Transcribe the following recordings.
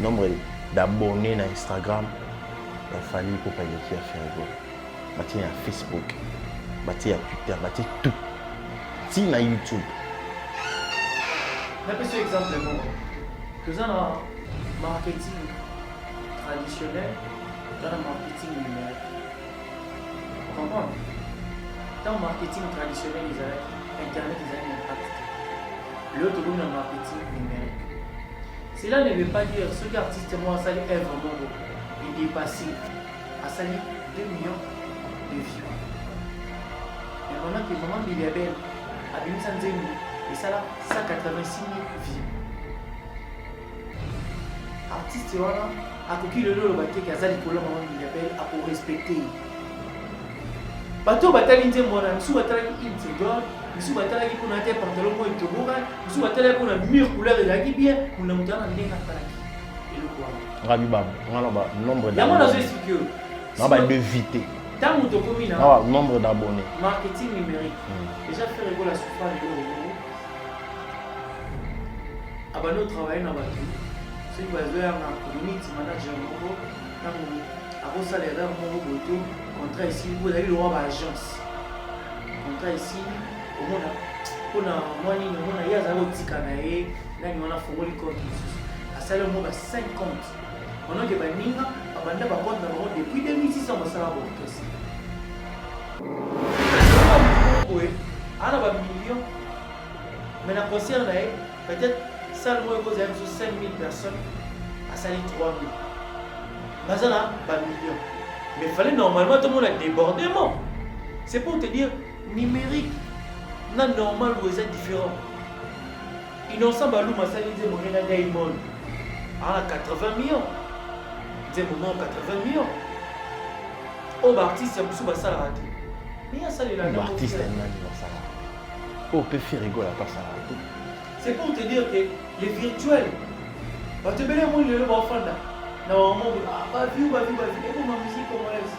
nombre d'abonnés sur Instagram, il fallait pour payer qui a fait rigolo. Bâtir à Facebook, bâtir à Twitter, bâtir tout. Si na YouTube. Un peu ce exemple bon. Que ça dans marketing traditionnel, dans le marketing numérique. Comment? Dans le marketing traditionnel, Internet, ils ont un impact. L'autre, dans le marketing numérique. Cela ne veut pas dire que ce qu'artiste moi ça est vraiment beau. Il est passé à salir 2 millions de vues. Et maintenant que maman il est belle, à 100 000 et ça là 186 000 vues. Artiste voilà, à qui le lot le baquet qui a sali pour maman il est belle à pour respecter. Bateau bataille inte mona, sous bataille inte god. Nous sommes allés pour notre pantalon pour être beau, nous sommes allés pour notre mur couleur de la guibie, pour nous donner un lien à et le quoi. Rabibam, on a le nombre d'abonnés. Il y a mon expliqué. On va l'éviter. Tant que tu commines. Nombre d'abonnés. Marketing numérique. Déjà faire rigoler la souffrance de l'euro. Avant nous travailler dans la bateau. Ceux qui vont faire un community manager, avant ça les rêves, mon bateau, contrat ici, vous avez le droit à l'agence. Contrat ici. Kuna mwani na yaza otika na ye nani wana fungoli compte asala mo ba 5 comptes on a que baninga abanda ba compte na bango depuis 2600 masala ba kesi oui ana ba millions mais na concert na ye peut-être salle mo ko zaim sur 5000 personnes asali 3000 bazana ba millions mais fallait normalement tout le monde a débordement c'est pour te dire numérique. Non, normal, vous êtes différents. Innocent Balou Massali dit mon Diamond. À 80 millions. Dit mon 80 millions. Au artiste, c'est Moussou Bassala raté. Mais il y a ça les là. L'artiste est un anniversaire. Oh, peut faire rigoler à part ça. C'est pour te dire que les virtuels. Bah, tu peux les mots, le enfant là. Normalement, bah, vu. Et pour ma musique congolaise,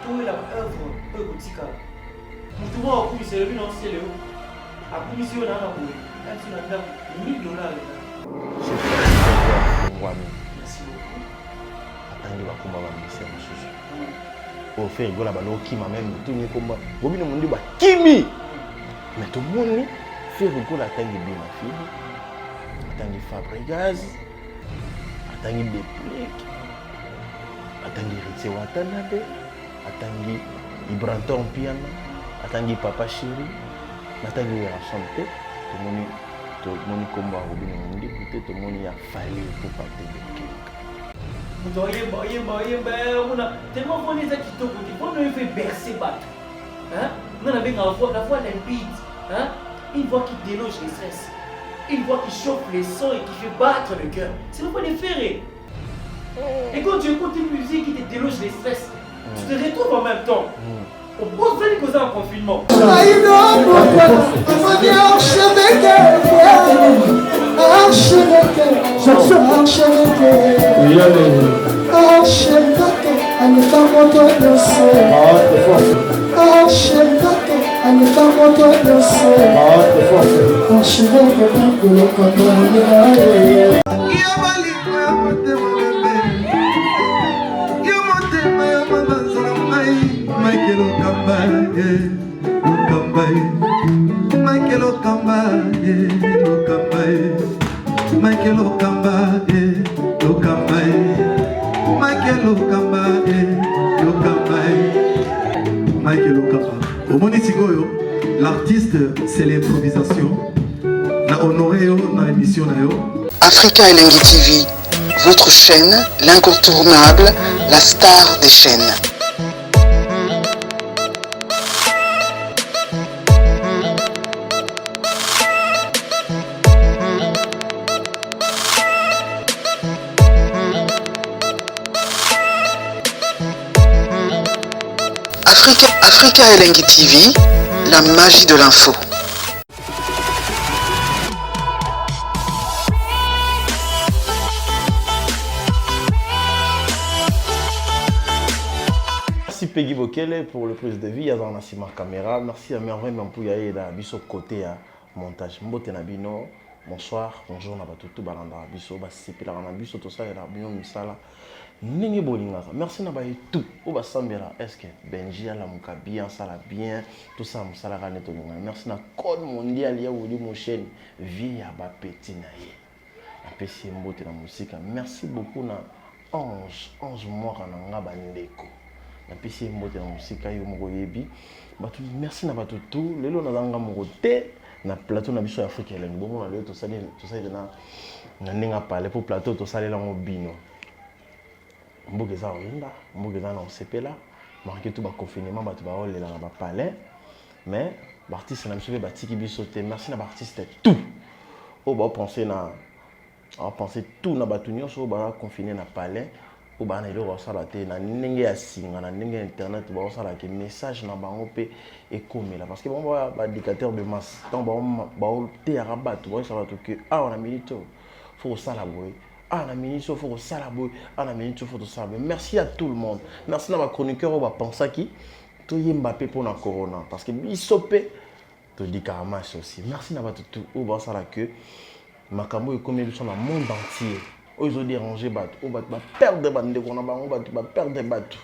tout est la œuvre, peu boutique. Tout le monde a commis, c'est le but, non, c'est le haut. A commis, c'est le haut. Même si on a $1000. C'est très bien. Merci beaucoup. Attendez, on va combattre monsieur Moussou. Pour faire rigoler à Baloki, ma même, tout le monde combat. Bobby ne m'a dit, Kimi! Mais tout le monde fait rigoler à Tanguy Bémafil, à Tanguy Fabregas, à Tanguy Déplique, à Tanguy Ritse Watanabe, à Tanguy Ibranton Piana. Atangi papa chéri, atangi la santé, tout le monde combat Robin Mundi, peut-être tout le monde a fallu pour partir de quelque. Vous auriez tellement qu'on les a quittés, on ne fait bercer battre. On a bien la voix limpide, une voix qui déloge les stress, une voix qui chauffe les sons et qui fait battre le cœur. C'est le point de faire. Et quand tu écoutes une musique qui te déloge les stress, tu te retrouves en même temps. On pose les causes en confinement. L'artiste, c'est l'improvisation. Na honoré na émission na yo. Africa Elengi TV, votre chaîne, l'incontournable, la star des chaînes. Africa Elengi TV, la magie de l'info. Merci Peggy Bokele pour le prise de vie. Yazan Nassima Caméra. Merci à Merveille Mampouya et à Bisso côté à montage. Mbote Nabino. bonsoir, bonjour na batutu balanda biso ba sepela na biso to ça la bien misala. Ningi bolingaka. Merci na ba tout. O ba sambela est-ce que Benji ala muka bien ça la bien tout ça musala ka neto linga. Merci na code mondial ya wuli mon chaîne vie ya ba petit na ye. Apesi mbote na musika. Merci beaucoup na 11 mois na nga bandeko. Apesi mbote na musika yo moko yebi. Batu merci na batu tout. Lelo na zanga moko te na plateau na biso ya Afrique elengi. Bon na lelo to sali na ninga parler pour plateau to sali la ngobino. Mboka eza oyinda, mboka eza na osepela, marqué tout ba confinement bato ba olela na ba palais, mais l'artiste na biso pe batiki biso te. Merci na ba artiste tout. O ba penser tout na bato nyonso ba confiné na palais, o ba na eloko sala te na ndenge ya singa na ndenge internet ba sala ke message na bango pe ekomela parce que bon ba dictateur de masse. Tant ba te ya bato ba sala to que on a milito faut sala boy. Merci à tout le monde. Merci à ma chroniqueur on va penser qui tout Mbappé pour la corona parce que bisopé tout dit Karamas aussi. Merci à tout on va ça là que Makambo est comme ils sont dans le monde entier. Ils ont dérangé bateau, on va perdre des bandes, on va perdre des bateaux.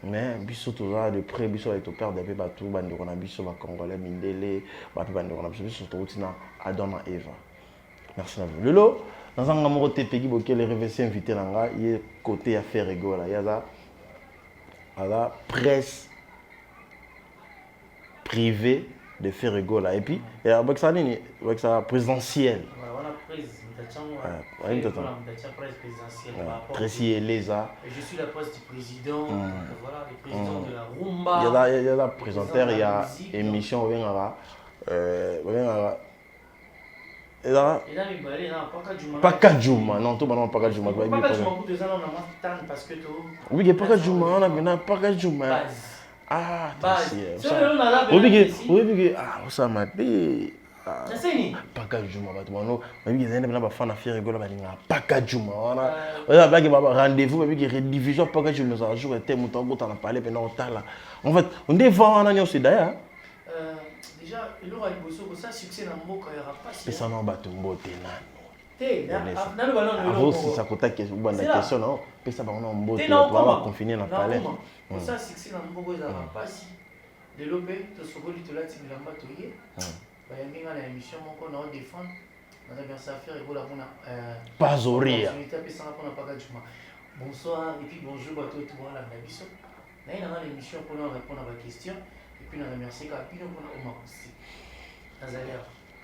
Mais biso tout ça de près biso est au père des bateaux, bande on a biso va congolais mindele, bande on a biso tout tina Adam et Eva. Merci à vous. Lolo dans un amour TPG, les réveillés invités là, il y a côté affaire rigolo, il y a la presse privée de faire rigolo et puis il y a avec ça présidentiel. Voilà, presse présidentielle. Tracy Eleza. Je suis la presse du président. Voilà, le président de la Rumba. Il y a la présentateur, il y a émission Paka Juma, non, tout le monde Paka Juma. Paka Juma, parce que tout. Oui, Paka Juma, on a maintenant Paka Juma. Ah, oui, ah, ça m'a dit. Paka Juma, on a fan affaire rigolo, Paka Juma. On a rendez-vous avec les rédivisions Paka Juma, un jour, et tel mouton, on a parlé pendant temps. En fait, on défend un agneau, c'est d'ailleurs. Déjà, il aura ça succès dans le mot quand il n'y aura pas. Et ça n'a pas de mot. Si ça coûte une question, non? Et ça va en confiner dans le palais. Ça succès dans le mot, il n'y aura pas si. De l'OP, tu as dit que tu l'as dit, tu l'as battu. Il y a une émission qu'on a défendre. On a bien ça à faire et voilà, on a. Pas auria. Bonsoir et puis bonjour à tous. Voilà, la mission. Là, il y a une émission pour nous répondre à vos questions. Et puis, on a remercié Capino pour nous aussi.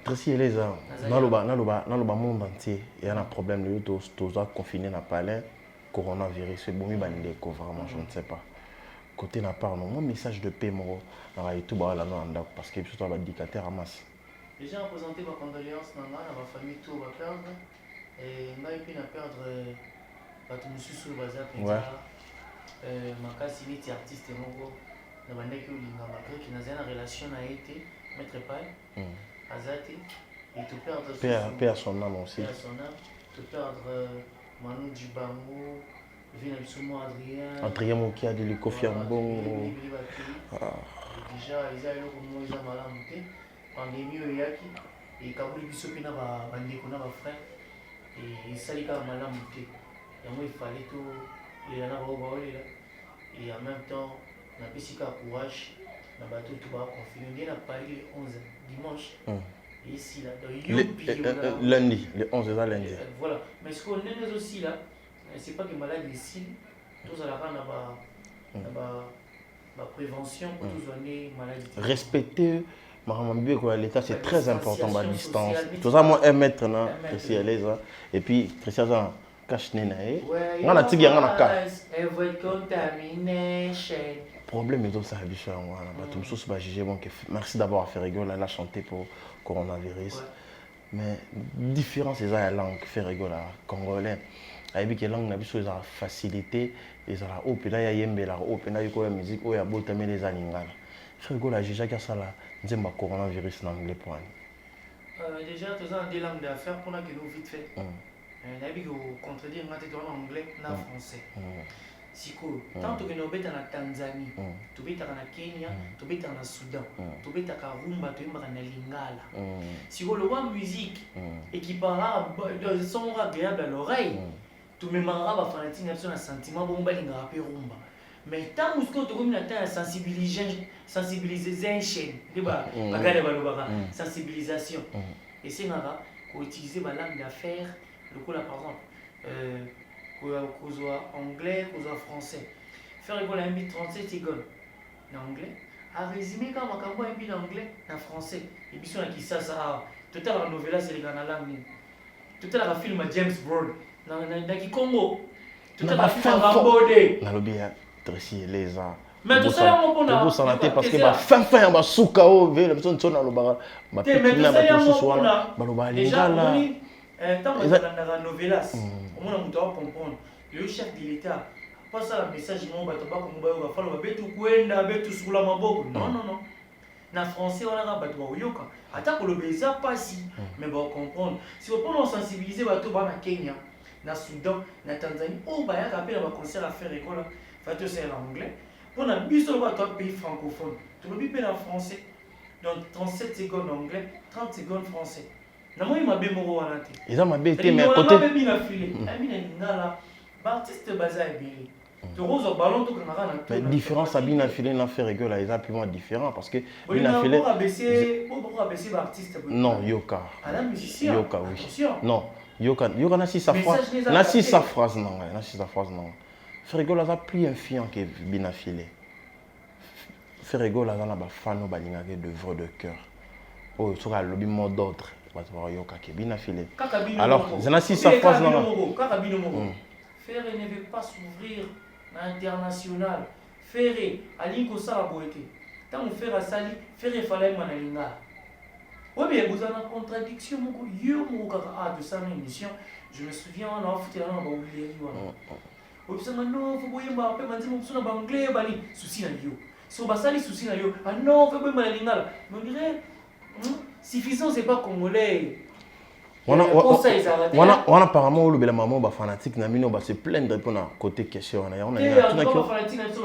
Tracy Eleza, dans le monde entier, il y a un problème de tous confinés dans le palais, coronavirus, c'est bon, vraiment, je ne sais pas. Côté n'a pas, mon message de paix, dans la YouTube, parce que je suis un dictateur à masse. Déjà, représenté ma condoléance, dans ma famille, tout va perdre. Et moi, puis, on a perdre, tout sur le bazar, ma casse, il était artiste, na bandaki olinga malgré que naza na relation na été maître pai azati et tout perdre père son âme aussi tout perdre Manu Dibango vina bisomo Adrien Mokia de Kofi Ambongo déjà ils a eloko mo eza malamu te pandémie oyaki et kabuli biso pe na bandeko na ba frère et esali kaka malamu te yango il fallait tout lela na bao baolela et en même temps na pisika courage na bateau tout va confiner bien à Paris le 11 dimanche et ici là lundi le 11 là lundi voilà mais ce qu'on est aussi là c'est pas que malade ici tous à la fin la prévention pour tous donner maladie respecter l'état c'est très important la distance tout ça moi 1 mètre là Tracy Eleza et puis Tracy ça cache nenae on a tigé on a cas problème est ça merci d'avoir fait rigoler elle a chanté pour coronavirus mais différence c'est la langue fait rigoler congolais avec que langue na biso ça facilité et ça au pena ya yembela au pena yiko ya musique o ya botame les alingala fait rigoler déjà que ça là nzemba coronavirus en anglais point déjà tous ça des langues d'affaires pour que nous vite fait n'avez que contredire en anglais en français sikoyo tant tokende kobeta na Tanzanie tobetaka na Kenya tobetaka na Soudan tobetaka rumba toyembaka na lingala sikoyo lokwa musique ekipara son agréable à l'oreille tomemaka bafanatike na biso na sentiment bongo balingaka mpe rumba mais ntango sikoyo tokomi na temps ya sensibilisation nde bagale balobaka sensibilisation esengaka koutiliser balangue d'affaires lokola par exemple kozwa anglais kozwa français faire école yambi 37 secondes na anglais arésumé kaka makambo yambi na anglais na français ebiso na kisasa awa totalaka novelas eleka na langue nini totalaka film ya James Bond na kikongo totalaka film ya Rambode nalobi ya Tracy Eleza mais tosala yango mpona te parce que fin ya basuka oyo vele biso nso nalobaka bapeti na bato mosusu wana baloba lingala ntango olandaka novelas omona moto akomprendre le chef de l'état apasala message moko bato bakongo bayoka falo babetu kwenda betu sukula maboko non na français wana kaka bato bakoyoka ata koloba eza mpasi mais bakomprendre si opona osensibilize bato baa na Kenya na Soudan na Tanzanie oyo bayaka mpe na baconcert affaire ekola fa tosala anglais mpona biso loba to pays francophone tolobi mpe na français donc 37 secondes anglais 30 secondes français namoni mabe moko wana te eza mabe te mais côté bebi na file ami na lingala baartiste baza ebele tokozwa ballon tokangaka na différence ya bina file na faire que là eza purement différent parce que bina file boko abaisser baartiste non yoka ala musicien yoka oui non yoka na si sa phrase na faire que là ça plus influent que bina file faire que là na ba fan balingaka d'œuvre de cœur oh soka lobi mot d'ordre alors, je si sa phrase là. Faire ne veut pas s'ouvrir à l'international. Faire à l'incosa boité. Tant que faire à sali, faire fallait manalinga. Oui, mais vous avez une contradiction. De sa émission, je me souviens, on a fait un anglais. Oui, ça m'a non, vous voyez, ma père m'a dit, mon son anglais, bali, souci na yo. Si on va sali, souci na yo. Ah non, faut pas manalinga. On dirait. Suffisant, c'est pas congolais. On apparemment le bel maman fanatique na mino se plaindre pour na côté question on a fanatique na so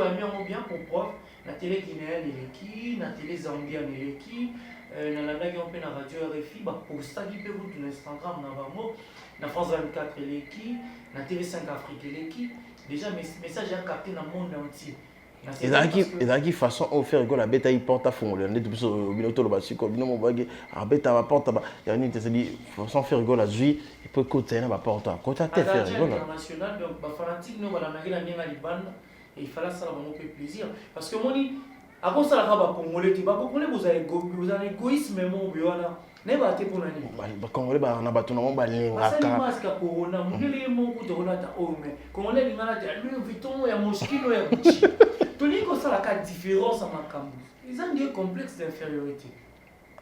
bien comprendre na télé guinéenne eleki na télé zambienne eleki na landa qui on peut na radio RFI ba pour ça qui peut route na Instagram na bango na France 24 eleki na télé 5 Afrique eleki déjà message a capté dans le monde entier. ezalaki façon offert que la bête il porte à fond le net biso binoto lo basiko bino mo bage abeta ba porte ba yani te dit façon faire rigolo azui il peut côté na ba porte à côté à faire rigolo international donc ba fanatique no bala ngela ndenga libanda et il fallait ça vraiment peu plaisir parce que moni à cause ça la ba congolais ti ba congolais vous avez égoïsme mo biona ne ba te pour nani ba congolais ba na bato na mo ba lenga ka masque corona mungeli mo ku to na ta o mais congolais lingana ta Louis Vuitton ya Moschino ya Gucci. Tout le monde a la différence à ma campus. Ils ont des complexes d'infériorité.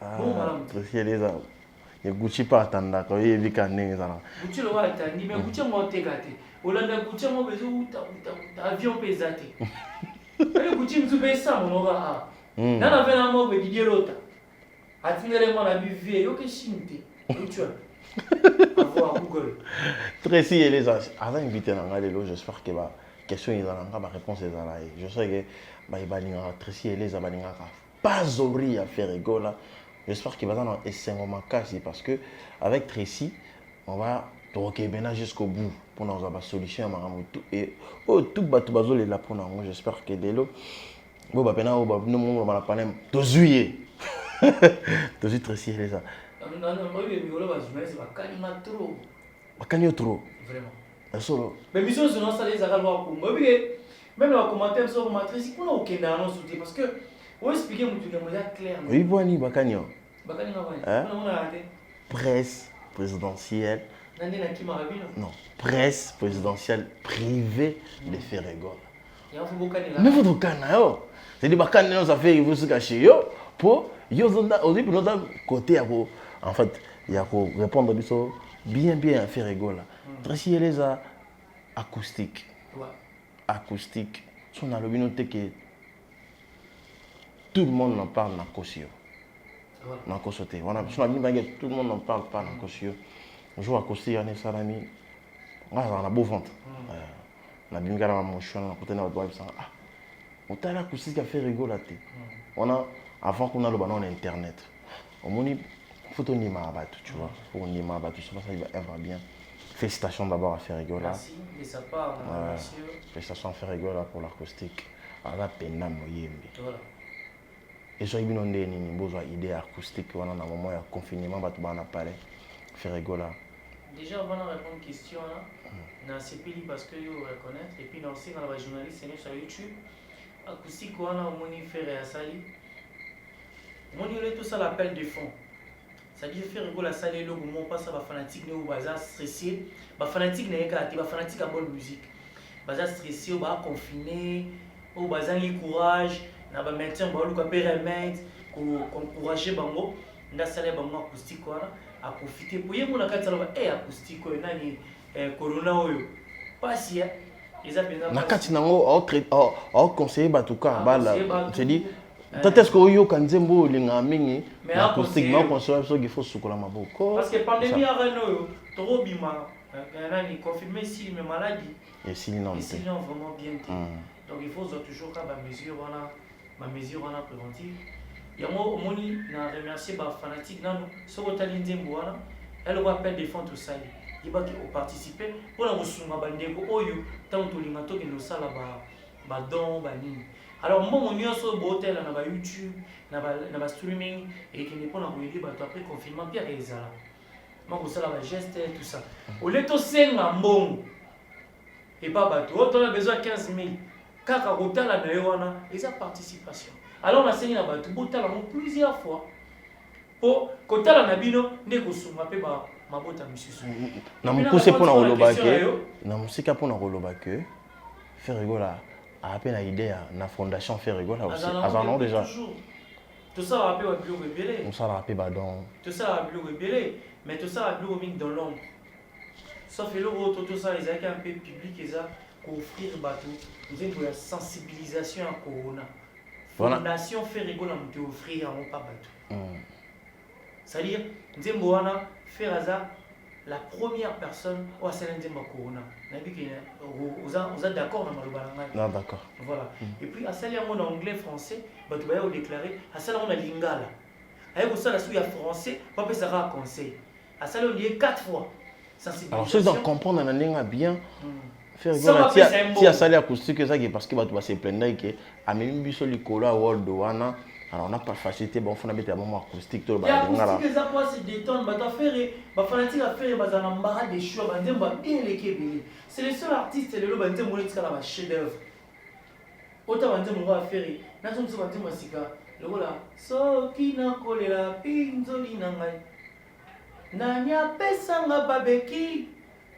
Bon, madame. Il y a Gucci pas attendre quand il vit quand n'est pas. Gucci le va attendre, mais Gucci m'a tegate. Olanda Gucci m'a besoin d'avion pesate. Mais Gucci me souvient ça mon aura. Dans la veine à moi, Didier Lota. Attendez moi la buvée, yo que chinte. Tu vois. Avoir Google. Tracy et les avant invité dans la j'espère que va question ils ont la réponse est là je sais que bah il va dire Tracy et les abaninga pas obri à faire rigolo j'espère qu'il va dans essentiellement quasi parce que avec Tracy on va toquer maintenant jusqu'au bout pour nous avoir solution à maramutu et tout bateau bazol est là pour nous j'espère que dès l'eau bon bah maintenant nous on va la panem to juillet to juillet Tracy et les non moi mais rigolo va jouer c'est pas canima trop vraiment. Mais mission sur nos salaires à voir pour même dans les commentaires sur ma Tracy qu'on a aucun annonce parce que on expliquer mon truc clair. Oui boni bakanio. Presse présidentielle. Non, presse présidentielle privée de Ferregola. Mais vous canao. C'est des bakanio ça fait vous se cacher yo pour yo zonda aussi pour notre côté en fait il y a pour répondre bien à Ferregola. Tracy Eleza acoustique. Ouais. Acoustique. On a le noté que tout le monde en parle dans Kosio. Dans Kosoté. Tout le monde en parle pas dans Kosio. On joue acoustique, on est salami. On a beau ventre. na bimika na motion na kotena bato ba bisanga ah otala acoustique a fait rigola te on a avant qu'on a le ballon internet au moni photo ni ma bato tu vois pour ni ma bato je pense que ça va bien. Félicitations d'abord à faire rigola. Merci de sa part, monsieur. Félicitations à faire rigola pour l'acoustique. Ala pena moyembe. Voilà. Et j'ai bien ondé ni besoin idée acoustique on a un moment de confinement bato bana parler faire rigola. Déjà avant de répondre à une question là, na CPI parce que vous reconnaître et puis dans aussi dans la journaliste sur YouTube acoustique on a moni faire à sali. Moni tout ça l'appel de fond. Ça dit faire rigoler ça les logo mon pas ça va fanatique ou bazar stressé, ba fanatique n'est pas ba fanatique à bonne musique. Bazar stressé ou ba confiné ou bazar ni courage, na ba maintien ba lu ka permettre ko encourager bango, nda sala bango acoustique wana à profiter pour yemo na kati la acoustique ko nani corona oyo. Pas si ils a bien na kati nango au conseiller batuka bala, c'est dit peut-être que yo kanzembo linga mingi acoustique ma conseiller so qu'il faut sukola maboko parce que pandémie a reno trop bima nani confirmé si mes maladies et si non vraiment bien donc il faut toujours quand ma mesure wana préventive yango moni na remercier ba fanatique nanu soko tali nzembo wana elle va appel défendre tout ça il va participer pour la resunga bandeko oyo tant to linga to kendo sala ba don ba nini. Alors moi mon nyonso botel na ba YouTube na ba streaming et qui n'est pas na koyeli bato après confinement bien ezala moi ko sala ba geste tout ça au leto senga mbongo et pas bato on a besoin 15 000 kaka kotala na yo wana eza participation. Alors on a saigné na bato botala plusieurs fois pour kotala na bino nde ko sunga pe ba mabota misusu na mukuse pona kolobake na musika pona kolobake faire rigola a peine l'idée na fondation faire rigola aussi avant déjà tout ça va appeler plus rebelle on ça rappelle badon tout ça va plus rebelle mais tout ça va plus remis dans l'ombre sauf que l'autre tout ça ils ont un peu public ils ont offrir bateau nous avons la sensibilisation à corona fondation faire rigola nous offrir un pas bateau c'est à dire nous avons faire hasard la première personne au Sénégal corona. Vous êtes d'accord dans le balanga? Non, d'accord. Voilà. Et puis à ça en anglais français, bah tu vas déclarer à ça on a lingala. Avec ça la souille français, pas ça sera conseil. À ça on dit 4 fois. Alors ceux qui comprennent la langue bien faire rigola si à ça les acoustique ça parce que bah tu vas se plaindre que à même biso likola world wana. Alors on n'a pas facilité bon on a mis un moment acoustique tout le bas acoustique ça quoi c'est détendre bah ta faire bah fanatique à faire bah dans l'embarras des choix bah ndemba bien les kebele c'est le seul artiste le lo bah ndemba le tsala ba chef d'œuvre autant bah ndemba va faire na zo mso bah ndemba sika le voilà so kina kolela pinzoli na ngai nanya pesa nga babeki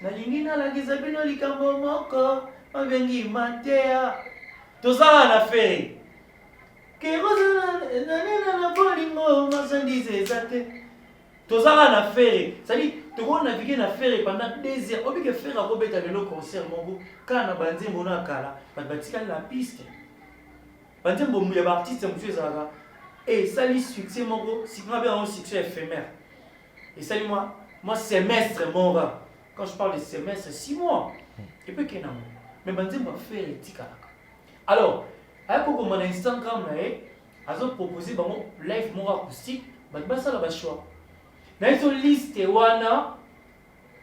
na lingina la gizabino likambo moko mabengi matea to ça na fait que na bolingo marchandise ezate tozala na faire c'est-à-dire to naviguer na faire pendant 2 heures obi que faire a robeta le concert mongo kana banzembo na kala batika la piste banzembo ya ba artiste monsieur zaka et ça lui succès mongo si on a un succès éphémère et ça moi semestre mon gars quand je parle de semestre 6 mois et puis qu'il mais banzembo faire etika alors avec mon Instagram là, ils ont proposé bon live mon acoustique, bah ça là choix. Dans une liste wana,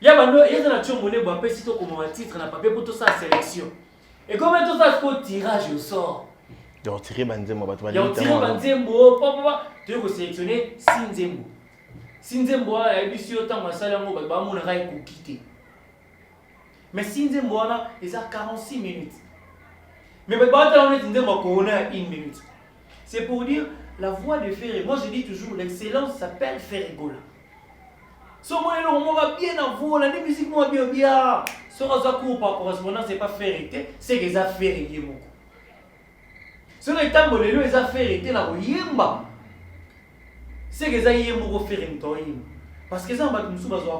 il y a na chombolé ba pe sito comme un titre na papier pour tout ça sélection. Et comment tout ça faut tirage au sort. De retirer banzembo ba tu vas dire. De retirer banzembo, papa, tu veux sélectionner Sinzembo. Sinzembo a émission autant masala mo ba mo na rai ko quitter. Mais Sinzembo là, ils a 46 minutes. Mais on est en 1 minute. C'est pour dire la voix de Ferré. Moi je dis toujours l'excellence s'appelle Ferrigola. Ce moment va bien en vous, la musique moi bien bien. Ce razakou par correspondance c'est pas Ferré, c'est que ça Ferré moko. Ce n'est pas bolelo les affaires étaient la yemba. C'est que ça yembo Ferré mtoyim. Parce que ça va nous bazo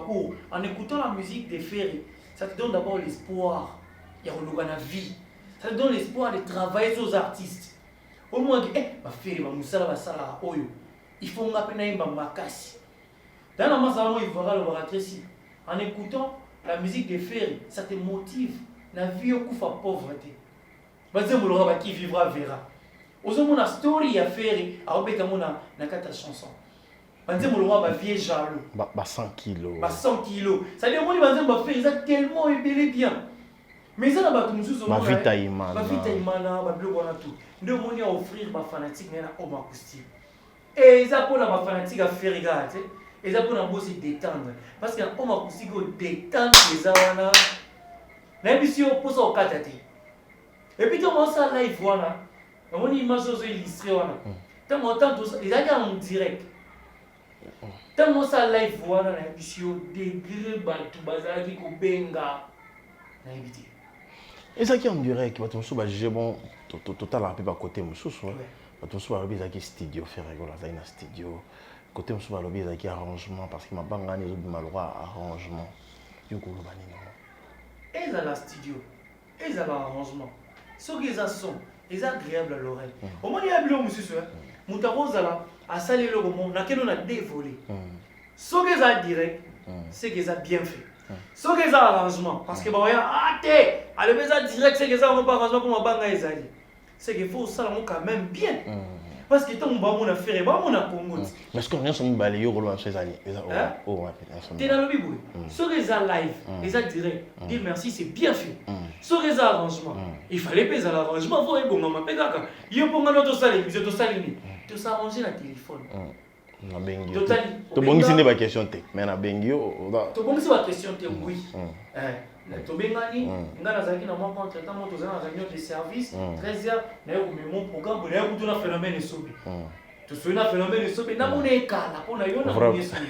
en écoutant la musique de Ferré, ça te donne d'abord l'espoir. Il y a une vie. Ça donne l'espoir de travailler aux artistes. Au moins, il faut makasi. Dans la masse, il faudra le rentrer ici. En écoutant la musique de Ferry, ça te motive la vie au coup pauvreté. Qui vivra verra. Ozomona story à faire à obéta mona na kata chanson. Banze molora ba vie jaloux. Ba 100 kilos. Ba 100 kilos. Ça veut dire moni banze ba faire ça tellement ébélé bien. Mais ça na ba tumusuzo ma vita imana. Ma vita imana ba bloko na tout. Nde moni a offrir ba fanatique na Home Acoustique. Et ça pour la ba fanatique à faire regarder. Et ça pour na bosser détendre parce que Home Acoustique au détendre les awana. Na mission pour ça au katati. Et puis, tu as ça live, voilà. On a une image illustrée, voilà. Tu as entendu ça, ils ont en direct. Tu as ça live, voilà, la émission degré, tout bazar, qui benga. Et ça qui est en direct, tu vas juger bon, total à peu côté Moussous, tu vas regarder ça qui studio, faire rigoler, ça un studio. Côté Moussous, va regarder ça qui arrangement, parce que ma banque a des malheureux arrangement. Du coup, le et ça la studio, et ça l'arrangement. Ce qu'ils sont, ils sont agréables à l'oreille. Au moins, il y a bien, monsieur, Moutarosa, à saler le roman, n'a qu'elle a dévolé. Ce qu'ils ont direct, c'est qu'ils ont bien fait. Ce qu'ils ont arrangement, parce que, ah, t'es, à le direct, c'est qu'ils ont arrangement pour ma banque, c'est qu'il faut ça quand même bien. Parce que tant qu'on a fait, on a Congo. Mais est-ce qu'on a un balayeur au loin de ces années? Oh, ouais, t'es dans le bibou. Ce qu'ils ont live, ils ont direct, dire merci, c'est bien fait. Ce qu'ils ont arrangement, il fallait payer l'arrangement, il faut être bon, maman, pédaka. Il y a pour notre salle, vous êtes au salle, tu sais arranger la téléphone. Na bengio. To bongi sinde ba question te. Mais na bengio, to bongi c'est ba question te oui. To bengani, ngana zaki na moi contre temps moto zana réunion de service, 13h, na yo mon programme, na yo tout na phénomène esobe. To so na phénomène esobe na mon ekala, pour na yo na mon esobe.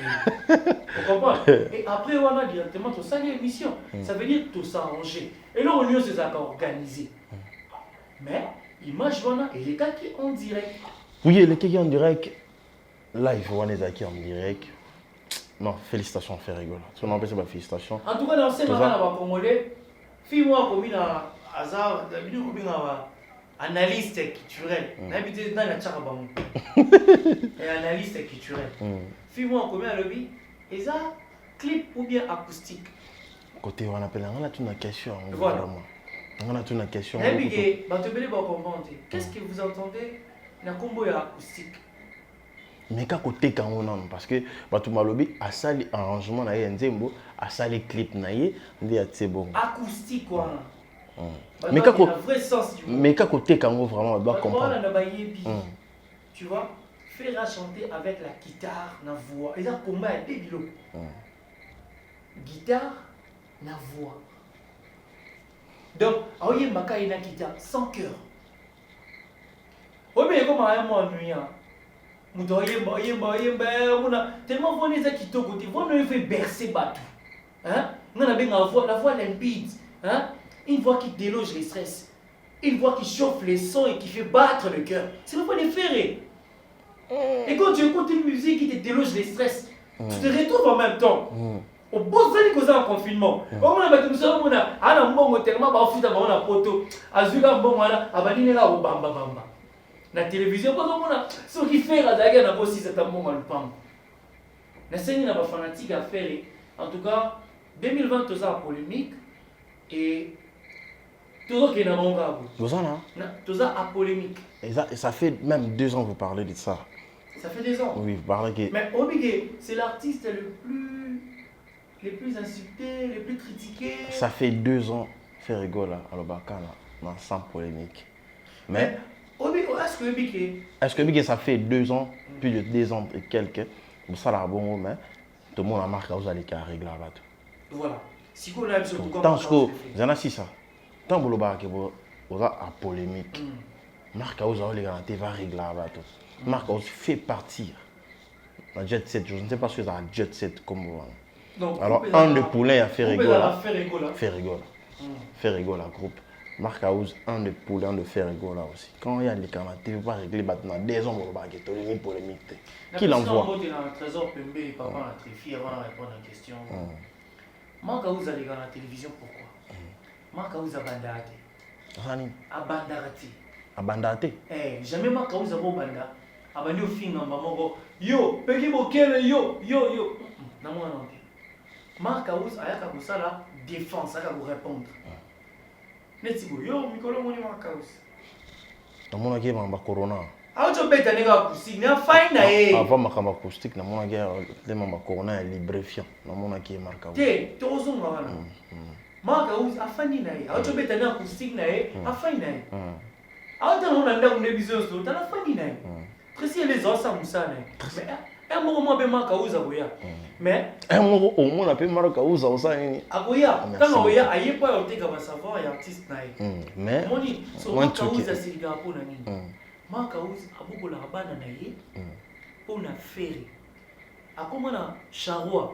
Vous comprenez? Et après on a directement to ça l'émission. Ça veut dire tout s'arranger. Et là on y c'est ça organisé. Mais image voilà et les gars qui en direct. Oui, les qui en direct. Live, on est aquí en direct. Non, félicitations, fait rigolo. Si on en fait, c'est pas félicitations. En tout cas, dans ces moments-là, Congolais, fille-moi, comme il a hasard, d'habitude, comme il a analyste culturel. D'habitude, dans la tcharabam. Et analyste culturel. Fille-moi, comme il a le bi, et ça, clip ou bien acoustique. Côté, on appelle, on a une question. Voilà. On a une question. Qu'est-ce que vous entendez dans le combo acoustique? Mais quand côté quand on a parce que batu malobi a sali arrangement na ye nzembo a sali clip na ye ndi a bon acoustique quoi. Mais quand vrai sens du mot. mais quand côté quand on vraiment doit comprendre. Tu vois, faire chanter avec la guitare na voix. Et ça pour moi est débile. Guitare na voix. Donc, aoye maka ina guitare sans cœur. Oui mais comment un moi ennuyant. Tellement vous les qui côté, vous ne fait bercer bateau. Hein? On a bien la voix limpide. Hein? Une voix qui déloge les stress. Une voix qui chauffe les sons et qui fait battre le cœur. C'est le point de faire. Et quand tu écoutes une musique qui te déloge les stress, tu te retrouves en même temps. Au bout de cause en confinement. On a battu ça, on a un bon tellement bafout on a poto. Azula bon voilà, abanine là au bamba bamba. La télévision, ce qui fait la dague n'a pas aussi cet amour à l'upam. La scène n'a pas fanatique à faire. En tout cas, 2020, tout ça polémique. Et tout ça qui est dans mon gars. Tout ça à polémique. Et ça fait même 2 ans que vous parlez de ça. Ça fait 2 ans. Oui, vous parlez que. Mais Obigé, c'est l'artiste le plus insulté, le plus critiqué. Ça fait 2 ans, fait rigoler à l'Obakana, sans polémique. Mais est-ce que ça fait 2 ans, plus de 2 ans et quelques, ça là bon, mais tout le monde a marqué aux allées qui a réglé la bateau. Voilà. Si vous l'avez surtout comme tant que vous en avez ça, tant que vous avez à polémique, marque aux allées qui va régler la bateau. Marque aux fait partir. La jet set, je ne sais pas si c'est un jet set comme vous. Alors un de poulain a fait rigoler. Fait rigoler. Fait rigoler la groupe. Marc House, un de poulain de faire rigoler aussi. Quand il y a des camarades, tu ne peux pas régler maintenant. Des hommes qui ont une polémique. Qui l'envoie? Il y a un trésor Pembe, papa a très fier avant de répondre à la question. Marc House a les gars à la télévision, pourquoi? Marc House a bandate. A bandate. A bandate? Jamais Marc House a banda. A bandé au fin, maman, yo, peki bokele, yo. Non, non. Marc House a la défense, a répondre. neti boye yo mikolo moni makausi namonaki ma corona aotobeta ndenge acoustique na fai na ye avant makambo acoustique namonaki lema ma corona ya librefiant namonaki ye marka te tozonga wana makausi afandi na ye aotobeta ndenge acoustique na ye afai na ye aotala na ndako nde biso nyonso tala afandi na ye presi ele ezawasa mosala na ye mais moko mwa mpe makausi akoya mais moko omona mpe marka uza osala nini akoya ntango akoya aye mpo ya oteka basavoir ya artiste na ye mais moni so makausi asilikaka mpo na nini makausi abokolaka bana na ye mpo na fere akoma na charroi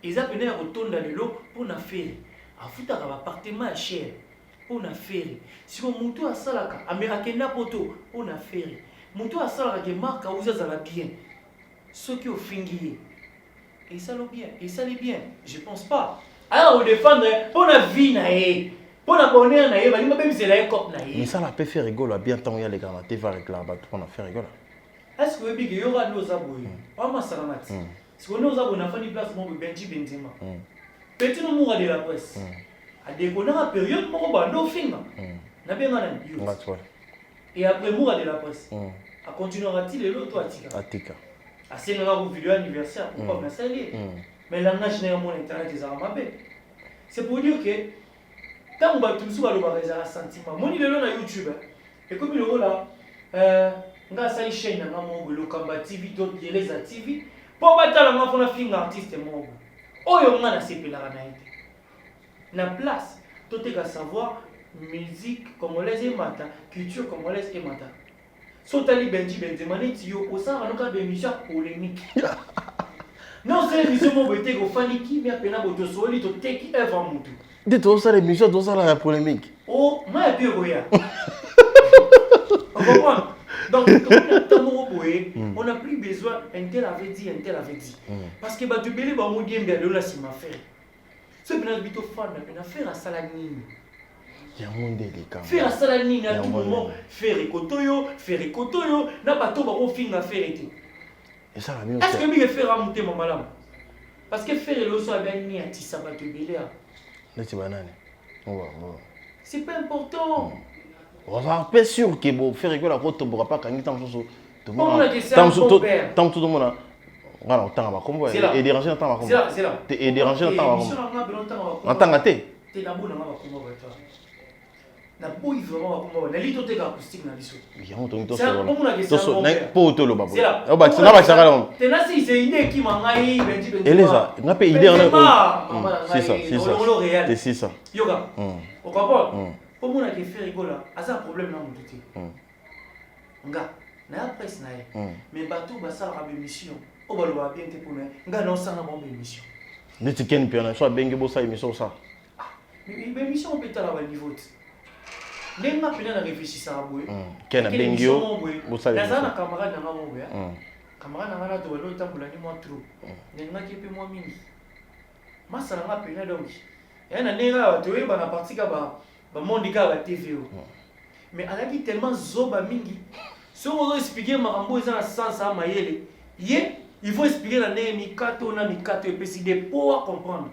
eza pene ya kotonda lelo mpo na fere afutaka bapartement ya chere mpo na fere siko motu asalaka akenda poto mpo na fere motu asalaka ke makausi azala bien soki ofingi ye esali bien je pense pas aya kodefendre mpo na vie na ye mpo na bonheur na ye balingi babebisela ye cope na ye mais ça la peut faire rigoler bien ntango ya lekaka na te va réclame bato mpona faire rigoler est ce que oyebi ke yoka nde oza boye oamasala ti siko nde oza boye nafandi place moko benji benzema petit no moka de la presse adekonaka période moko bande ofinga nabenga nani yo et après moka de la presse acontinuera ti lelo to atika asengaka ko video anniversaire pourquoi nasali mais langage na ya mona internet ezaka mabe c'est pour dire que ntango bato mosusu balobaka ezala sentiment moni lelo na youtube ekomi lokola nga asali chaîne nanga moko lokamba tv to yeleza tv mpo batala nga mpona finga artiste moko oyo nga nasepelaka na ye te na place toteka savoir musique congolaise emata culture congolaise emata so tali benji benzema neti yo osalaka noka bémission polémique non c'est émission moko eteka ofandi kimia pena botosoli toteki œuvre mutu nde tozosala émission tozosala ya polémique ma ya mpe koya comprendre donc on n'a plus besoin un tel avait dit parce que bato ebele bango diembe alelo na nsima faire so pena bito fanda pena faire asala nini yango nde eleka faire asala nini à tout moment faire kotoyo na bato bakofinga faire te esala mino est ce que ebike faire amotema malamu parce que faire eloso abani atisa bato ebele a neti banani c'est pas important oza mpe sûr ke bofere ekola kotomboka mpa kangi ntango mosusu ntango tomona nga na kotanga bakombo edérange na ntango bakombo te edérange na ntango bakombo na ntanga te naboyi vraiment bakombo nali toteka acoustique na biso yango tongi tosolopo otoloba nabakisaka tenasi ide ekima ngai eleza nga mpe ide te sisa yoka okapona omona ke faire rigola aza problème na motu te nga naya presse na ye mais bato basalaka bémission oyo balobaka bien te mpona ye nga naosanga bango bémission neti keni mpe na so abenge bosala émission osala bémission mpe tala baniveau te ndenge nga mpena na réfléchissaka boye keni abengi yo bosala nazala na camarade nanga mo boya camarade nanga nato balo otambulani mwa trop ndengaki mpe mwa mingi masala nga mpena donc ya na ndenge kaka bato oyeba na parti ka bamondi kaka batv o mais alaki tellement zoba mingi soki ozoexplike makambo eza na sens ya mayele ye il faut explike na ndenge mikato na mikato epesi de po a comprendre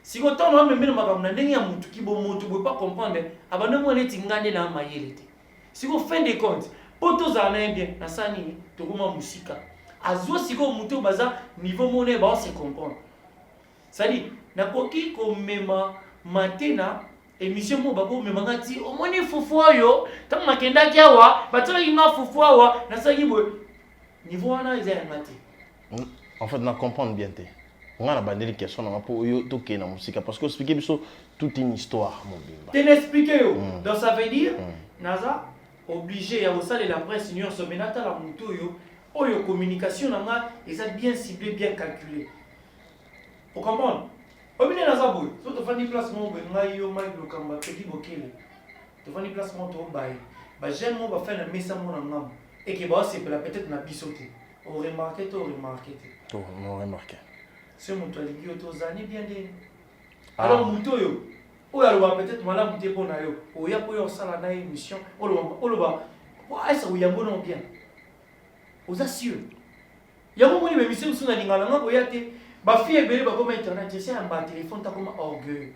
siko ntango amemena makambo na ndenge ya motu ki bomotu boye pa comprendre abande mwana neti nga nde na mayele te siko fin de compte mpo tozala na ye bien nasala nini tokoma mosika azwa sikoyo motu oyo baza niveau mona ye baose comprendre cestadire nakoki komema matena émission mo bako memanga ti omoni fufu oyo ntango nakendaki awa batalaki nga fufu awa nasalaki boye niveau wana eza yanga te en fait na comprendre bien te nga na bandeli question nanga mpo oyo tokende na mosika parce que expliquer biso toute une histoire mobimba te n'explique yo donc ça veut dire naza obligé ya kosalela presse nyonso me natala motu oyo communication nanga eza bien ciblé bien calculé pour comprendre obine naza boye so tofandi place moko boye ngai yo mike lokamba peki bokele tofandi place moko tobaye bajeune moko bafai na mesa moko na ngambo eke baosepela peut-être na biso te oremarke te so moto alingi yo tozani bien ndenge alors motu oyo aloba peut-être malamu te mpo na yo oya mpo yo osala na ye émission oloba aisa oyango no bien oza sûr yango moni baémission mosusu nalingana nga koya te bafille ebele bakoma internet ese yamba telefone takoma orgueil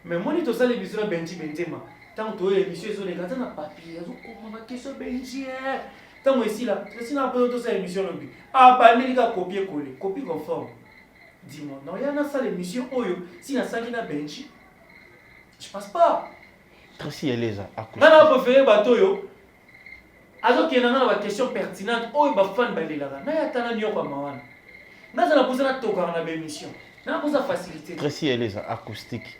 Mais moi, je suis l'émission de Benji Benzema. Tant que l'émission est sur les gars, on a papier. On a question Benji. Tant que ici, là, si on a pas cette émission, ah, bah, les gars, copier-coller, copie conforme. Dis-moi, non, il y a une salle d'émission, si on a ça qui a Benji, je passe pas. Tracy Eleza, acoustique. Non, non, préféré bateau, yo. Alors qu'il y a une question pertinente, il y a fan de la gare. Il y a un peu de maman. Il y a un peu de tocar dans l'émission. Il y a un peu de facilité. Tracy Eleza, acoustique.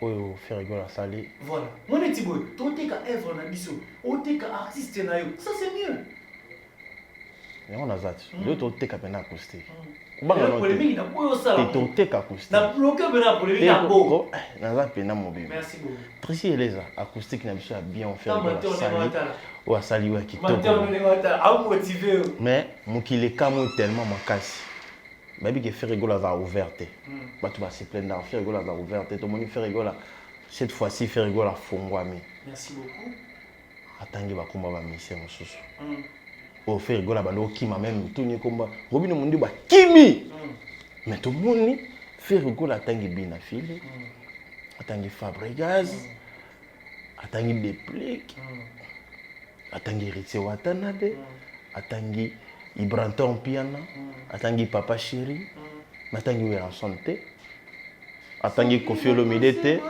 Oh, faire rigoler à saler. Voilà. Mon petit boy, tu as œuvre dans biso, tu as artiste na yo. Ça c'est mieux. Mais on a ça. L'autre tu as peine acoustique. Ba na polémique na boyo ça. Tu as acoustique. Na bloqué ben na polémique na bo. Na za peine mon bébé. Merci beaucoup. Tracy Eleza, acoustique na biso bien faire rigoler à saler. Ou à saler ouais qui top. A motivé. Mais mon qui les camo tellement makasi. Baby qui fait rigoler à ouverte. Bah tu vas se plaindre, faire rigoler à ouverte. Tout le monde fait rigoler. Cette fois-ci, faire rigoler à Fongwami. Merci beaucoup. Attendez, va combat ma mission sous. Au faire rigoler à Balo qui m'a même tout ni combat. Robin Mundi ba kimi. Mais tout le monde fait rigoler à Tangi Binafile. Attendez Fabregas. Attendez Deplique. Attendez Ritse Watanabe. Attendez Ibranton Piana. Attendez Papa Chéri. Attendez Ouera Santé. Attendez Kofi Olomide.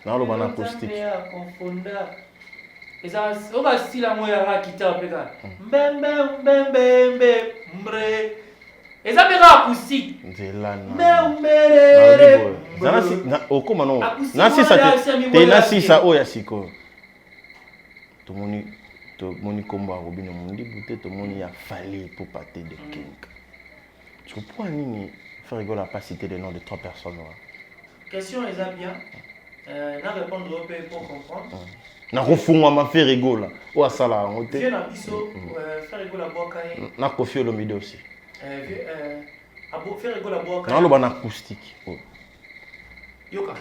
Non, le ban acoustique. Et ça, on va style à moi à quitter un peu là. Et ça me acoustique. C'est là. Au comment non? Nasi ça te nasi ça oya siko. Tout moni combat Robin Mundi bouté tout moni a fallu pour pâter de king. Je comprends ni faire rigoler à pas citer le nom de 3 personnes. Question est bien. Na répondre au peu pour comprendre. Na refungwa ma faire rigoler. Ou à ça là on te. Na biso faire rigoler bokaye. Na Kofi Olomide aussi. Faire rigoler bokaye. Na lo ban acoustique. Yoka.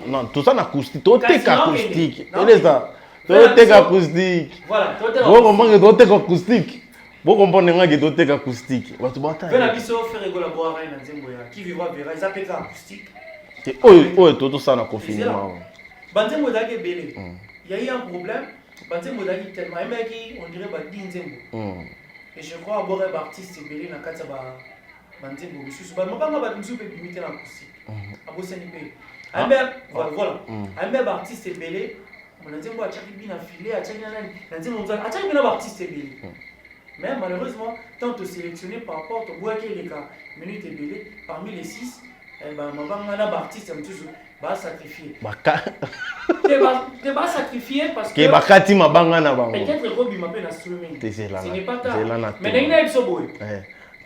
Non, tout ça na acoustique. Tout est acoustique. Et ça. Tout est acoustique. Voilà, tout est. Vous comprenez que tout est acoustique. Vous comprenez que tout est acoustique. Vous bata. Faire la biso faire rigoler bokaye na nzembo ya. Qui vivra verra, ils appellent ça acoustique. Oh, tout ça na confinement. Banzembo dake belé. Il y a eu un problème. Banzembo dake tellement aimé on dirait ba dinzembo. Et je crois avoir un artiste belé na kata ba banzembo bisusu. Ba mabanga ba bisusu pe limiter na acoustique. Abo senipe. Voilà. Aimé ba artiste belé. Mon nzembo a chaki bina filé, a chaki nani. Nzembo a chaki bina ba artiste belé. Mais malheureusement, tant que sélectionné par rapport au bois qui est les cas minutes et belé parmi les 6. Eh ben, ma artiste va sacrifier. Tu vas sacrifier parce que. Bakati mabanga na bango. Peut-être que Roby m'appelle à streaming. Ce n'est pas tard. Mais il y a une chose.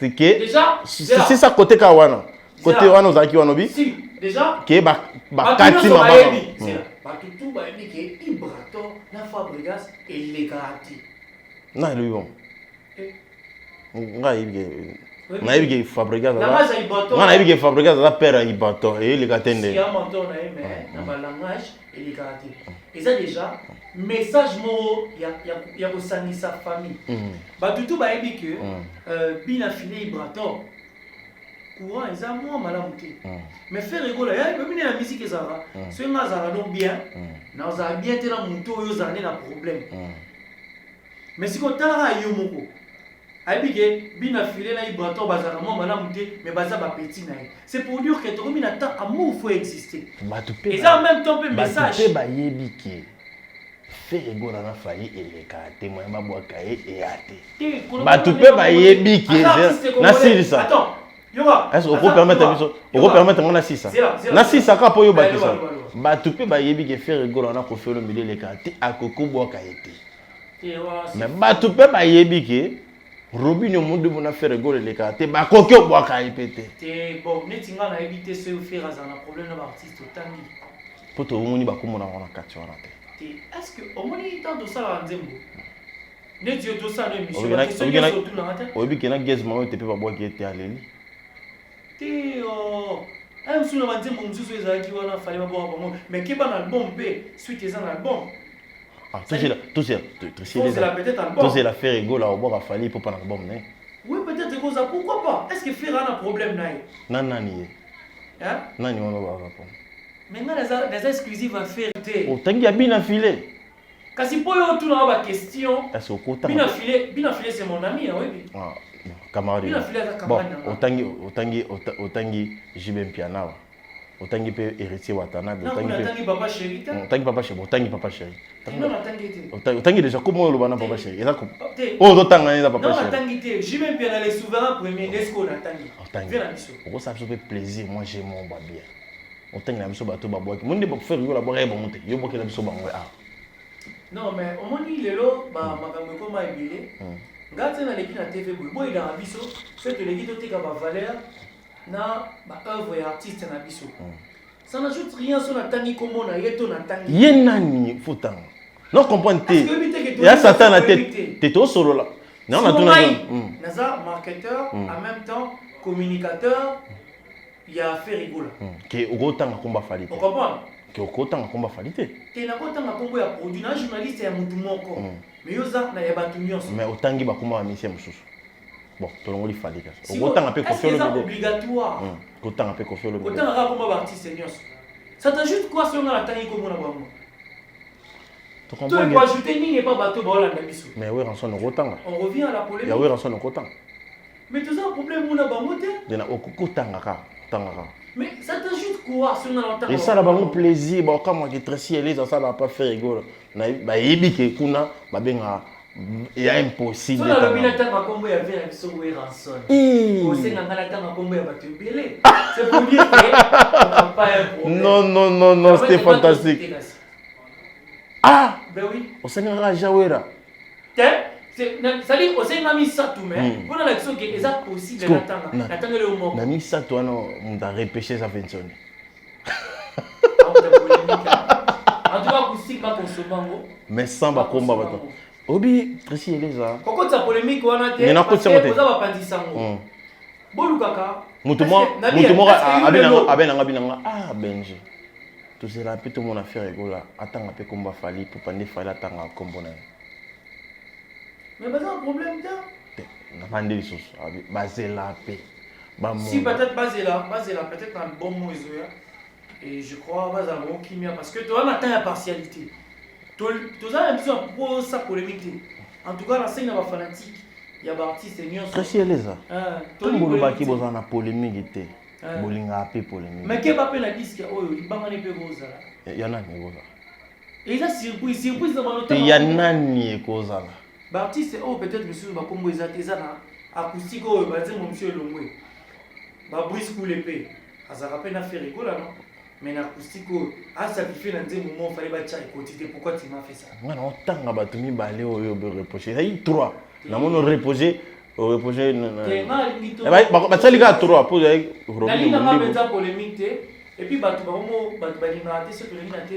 Déjà. C'est ça côté kawana. Côté wana ozaki wanobi. Si. Déjà. Ke bakati mabanga. C'est là. Tout va dire que Ibrato, la Fabregas et les garatis. Non, lui bon. Na ibi Fabregas. Na ibi Fabregas la père Ibato et les gatende. Si un mentor na mais na langage et les gâtés. Et ça déjà message mo ya ko sanisa famille. Ba tout ba ibi que bina filé Ibrato. Courant et ça moi malamuté. Mais faire rigoler ya même la musique ezara. So nga zara donc bien. Na za bien te na muto yo zane na problème. Mais si ko tala yo moko. Aïbike, bina filé na Ibrato bazara mo malamuté mais baza ba petit na. C'est pour dire que tout mina tant amour faut exister. Et ça en même temps un message. Ba ba yebike. Fait rigoler na failli et les kate moi ba boka et até. Ba tout pe ba yebike. Na ça. Attends. Yoga. Est-ce qu'on peut permettre biso? On peut permettre na sisa. Na sisa ka po yo ba kisa. Ba tout pe ba yebike fait rigoler na ko faire le milieu les kate akoko boka été. Mais ba tout pe ba yebike. Robin Mundi mona faire rigoler les cartes. Ba kokyo boaka ipete. Te bon, netinga na éviter ce faire as un problème na artiste otangi. Poto omoni ba komona wana kati wana te. Est-ce que omoni tant de ça la nzembo? Netio to ça na émission. Obi kena gezma te pe ba boaki ete aleli. Te oh. Même sous la nzembo mzuzu ezaki wana fallait ba boaka bango. Mais ke ba na album pe suite eza na album. Tout c'est la faire rigoler au bord à fallu pour pas l'album. Oui, peut-être que ça, pourquoi pas? est-ce que Fer a un problème là? Nani. Hein? Nani on va répondre. Maintenant, les exclusives à faire. Oh, tangi a bien filé. Kasi pour yo tout na ba question. Est-ce au côté? Bien filé c'est mon ami oui. Ah, camarade. Bien filé avec Bon, camarade. Otangi Jibem Piana. Otangi pe héritier Watana, Otangi papa chéri. Otangi papa chéri, Otangi papa chéri. Non, Otangi. Otangi déjà comment le bana papa chéri. Oh, Otangi na papa chéri. Non, Otangi Jibem Piana les souverains premier Nesco Otangi. Otangi. On ça fait plaisir, moi j'aime mon babia. Otangi na biso bato babwa. Mon de faire yo la boire bon monter. Yo boke na biso bango ah. Non mais au moins lelo ba makambo ko ma ebele. Ngati na leki na TV boy dans biso, fait le guide te ka ba valeur na ba œuvre ya artiste na biso. Ça n'ajoute rien sur la tangi comme on a yeto na tangi. Yenani foutan. Non comprendre té. Ya Satan na tête. T'es au solo là. Non on a tout naza marketeur en même temps communicateur, il y a fait rigoler. Que au temps combat fallait. On comprend. Que au temps combat fallait. T'es na kota na kombo ya produit na journaliste ya mutu moko. Mais yoza na ya batu nyonso. Mais autant qui ba kuma mission mususu. Bon, tout le monde il fallait. Autant un peu confier le c'est obligatoire. Autant un peu confier le autant na kombo ba artiste nyonso. Ça t'ajoute quoi sur la tangi comme na bango? Tu peux ajouter ni n'est pas bateau ba la biso. Mais oui, rançon no autant. On revient à la polémique. Ya oui, rançon no autant. Mais tout ça un problème na bango te. De na okutanga tangaka. Mais ça t'ajoute quoi sur la tangi? Et ça là bango plaisir, ba comme moi qui Tracy Elise ça va pas faire rigolo. Na ba yebi ke kuna ba benga il y a impossible. Sur la bina tanga kombo ya vers biso we rançon. Au senga ngala tanga kombo ya bato belé. C'est pour dire que on n'a pas un problème. Non, c'était fantastique. Ah, ben oui. Au senga Jawera. Ça dit, au senga mi ça tout mais pour la question que est possible la tanga le mot. Na mi ça toi non, on t'a repêché ça fait sonner. En tout cas, pour si pas consommer. Mais sans ba combat bato. Obi Tracy Elisa. Pourquoi ça polémique on a été parce que vous avez pas dit ça. Bolu kaka. Mutumo abena ah Benji. Tout cela peut tout mon affaire rigola. Attends un peu combat fali pour pande fali attendre combo na. Mais pas un problème là. Na pande les choses. Basé la paix. Si peut-être basé là peut-être un bon mot et je crois pas un bon kimia parce que toi on attend la partialité. Tout ça un peu pour ça polémique. En tout cas la scène va fanatique. Il y a des artistes et nous. Tracy Elisa. Tout le monde qui besoin na polémique était. Bolinga pe polémique. Mais qu'est pas peine la disque oh il banga ne peut goza. Il y en a ni goza. Et ça surprise dans mon temps. Il y en a ni goza. Ba artiste oh peut-être monsieur ba kombo ezateza na acoustique oh ba dire mon monsieur Longwe. Ba brise pour l'épée. Azara peine à faire rigoler non. Mais l'acoustique, ça fait dans des moments, il fallait battre côté. Pourquoi tu m'as fait ça? Moi, non, tant que tu m'as balé au reposer. Il y a eu 3. Nous avons reposé. Reposer. Ça, les gars, 3. Pour les gars, polémique. Et puis,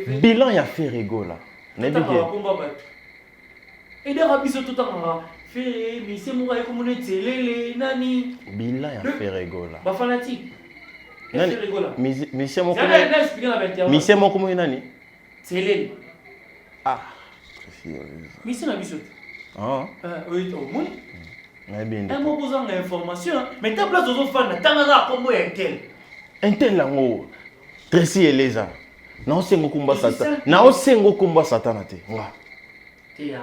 bilan, il y a fait rigolo. Et d'ailleurs, il y a tout le temps. Fait, mais c'est moi qui ai dit, nani. Bilan, il y a fait rigolo. Ba fanatique. Monsieur mon comment nani? C'est elle. Ah. Monsieur na biso. Ah. Oui, au moins. Bien. Un mot posant l'information, mais ta place aux fans, tangara comme Intel. Intel lango. Tracy Elisa. Na osengo kumba satan. Na osengo kumba satan te. Nga.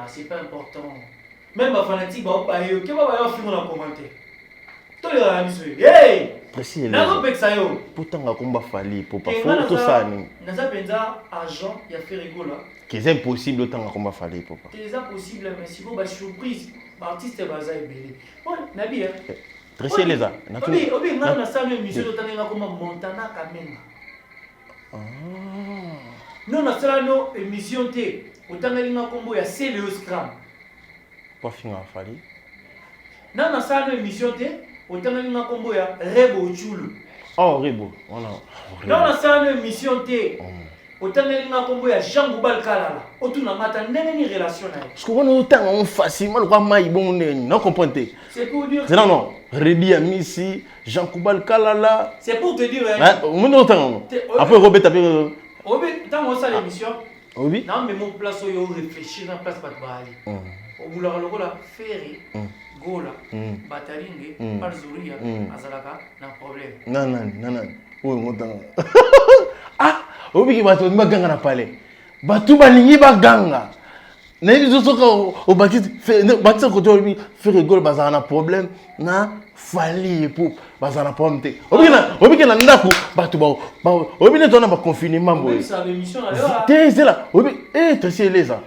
C'est pas important. Même ma fanatique ba ba yo, que ba film dans commentaire. Toi la biso. Hey! Tracy Elisa. Pourtant nga kumba fali pour pas faire tout ça ni. Naza penza agent ya fait rigola. C'est impossible autant nga kumba fali pour pas. C'est impossible mais si vous ba surprise, artiste baza ebele. Bon, nabi hein. Tracy Elisa. Obi na sa émission totanga comme Montana Kamena. Ah. Non na sala no émission té. Otanga linga kombo ya Célio Scram. Pas finga fali. Non na sala no émission té. Otanga linga kombo ya Rebo Chulu. Oh Rebo. On a. Non na sala no émission té. Otanga linga kombo ya Jean Goubal Kalala. Otuna mata ndenge ni relation na. Parce que on otanga on facilement quoi mai bon non comprendre. C'est pour dire. C'est non. Redi Amissi, Jean Goubal Kalala. C'est pour te dire on otanga. Après Robert après Obi, dans mon salle d'émission, Oui. Non, mais mon place où il réfléchir dans place pas de bali. Au bout là le là ferry gola bataringue par zuria azalaka na problème. Non. Oh ngotanga. Ah, obi ki bato maganga na pale. Batu balingi baganga. Na hivi zosoka au Baptiste côté obi fait rigole bazana na problème na fali pour bazana problème te. Obi ki na ndako batu ba obi ne tona ba confinement boy. Ça l'émission là. C'est là. Obi tu sais les ça.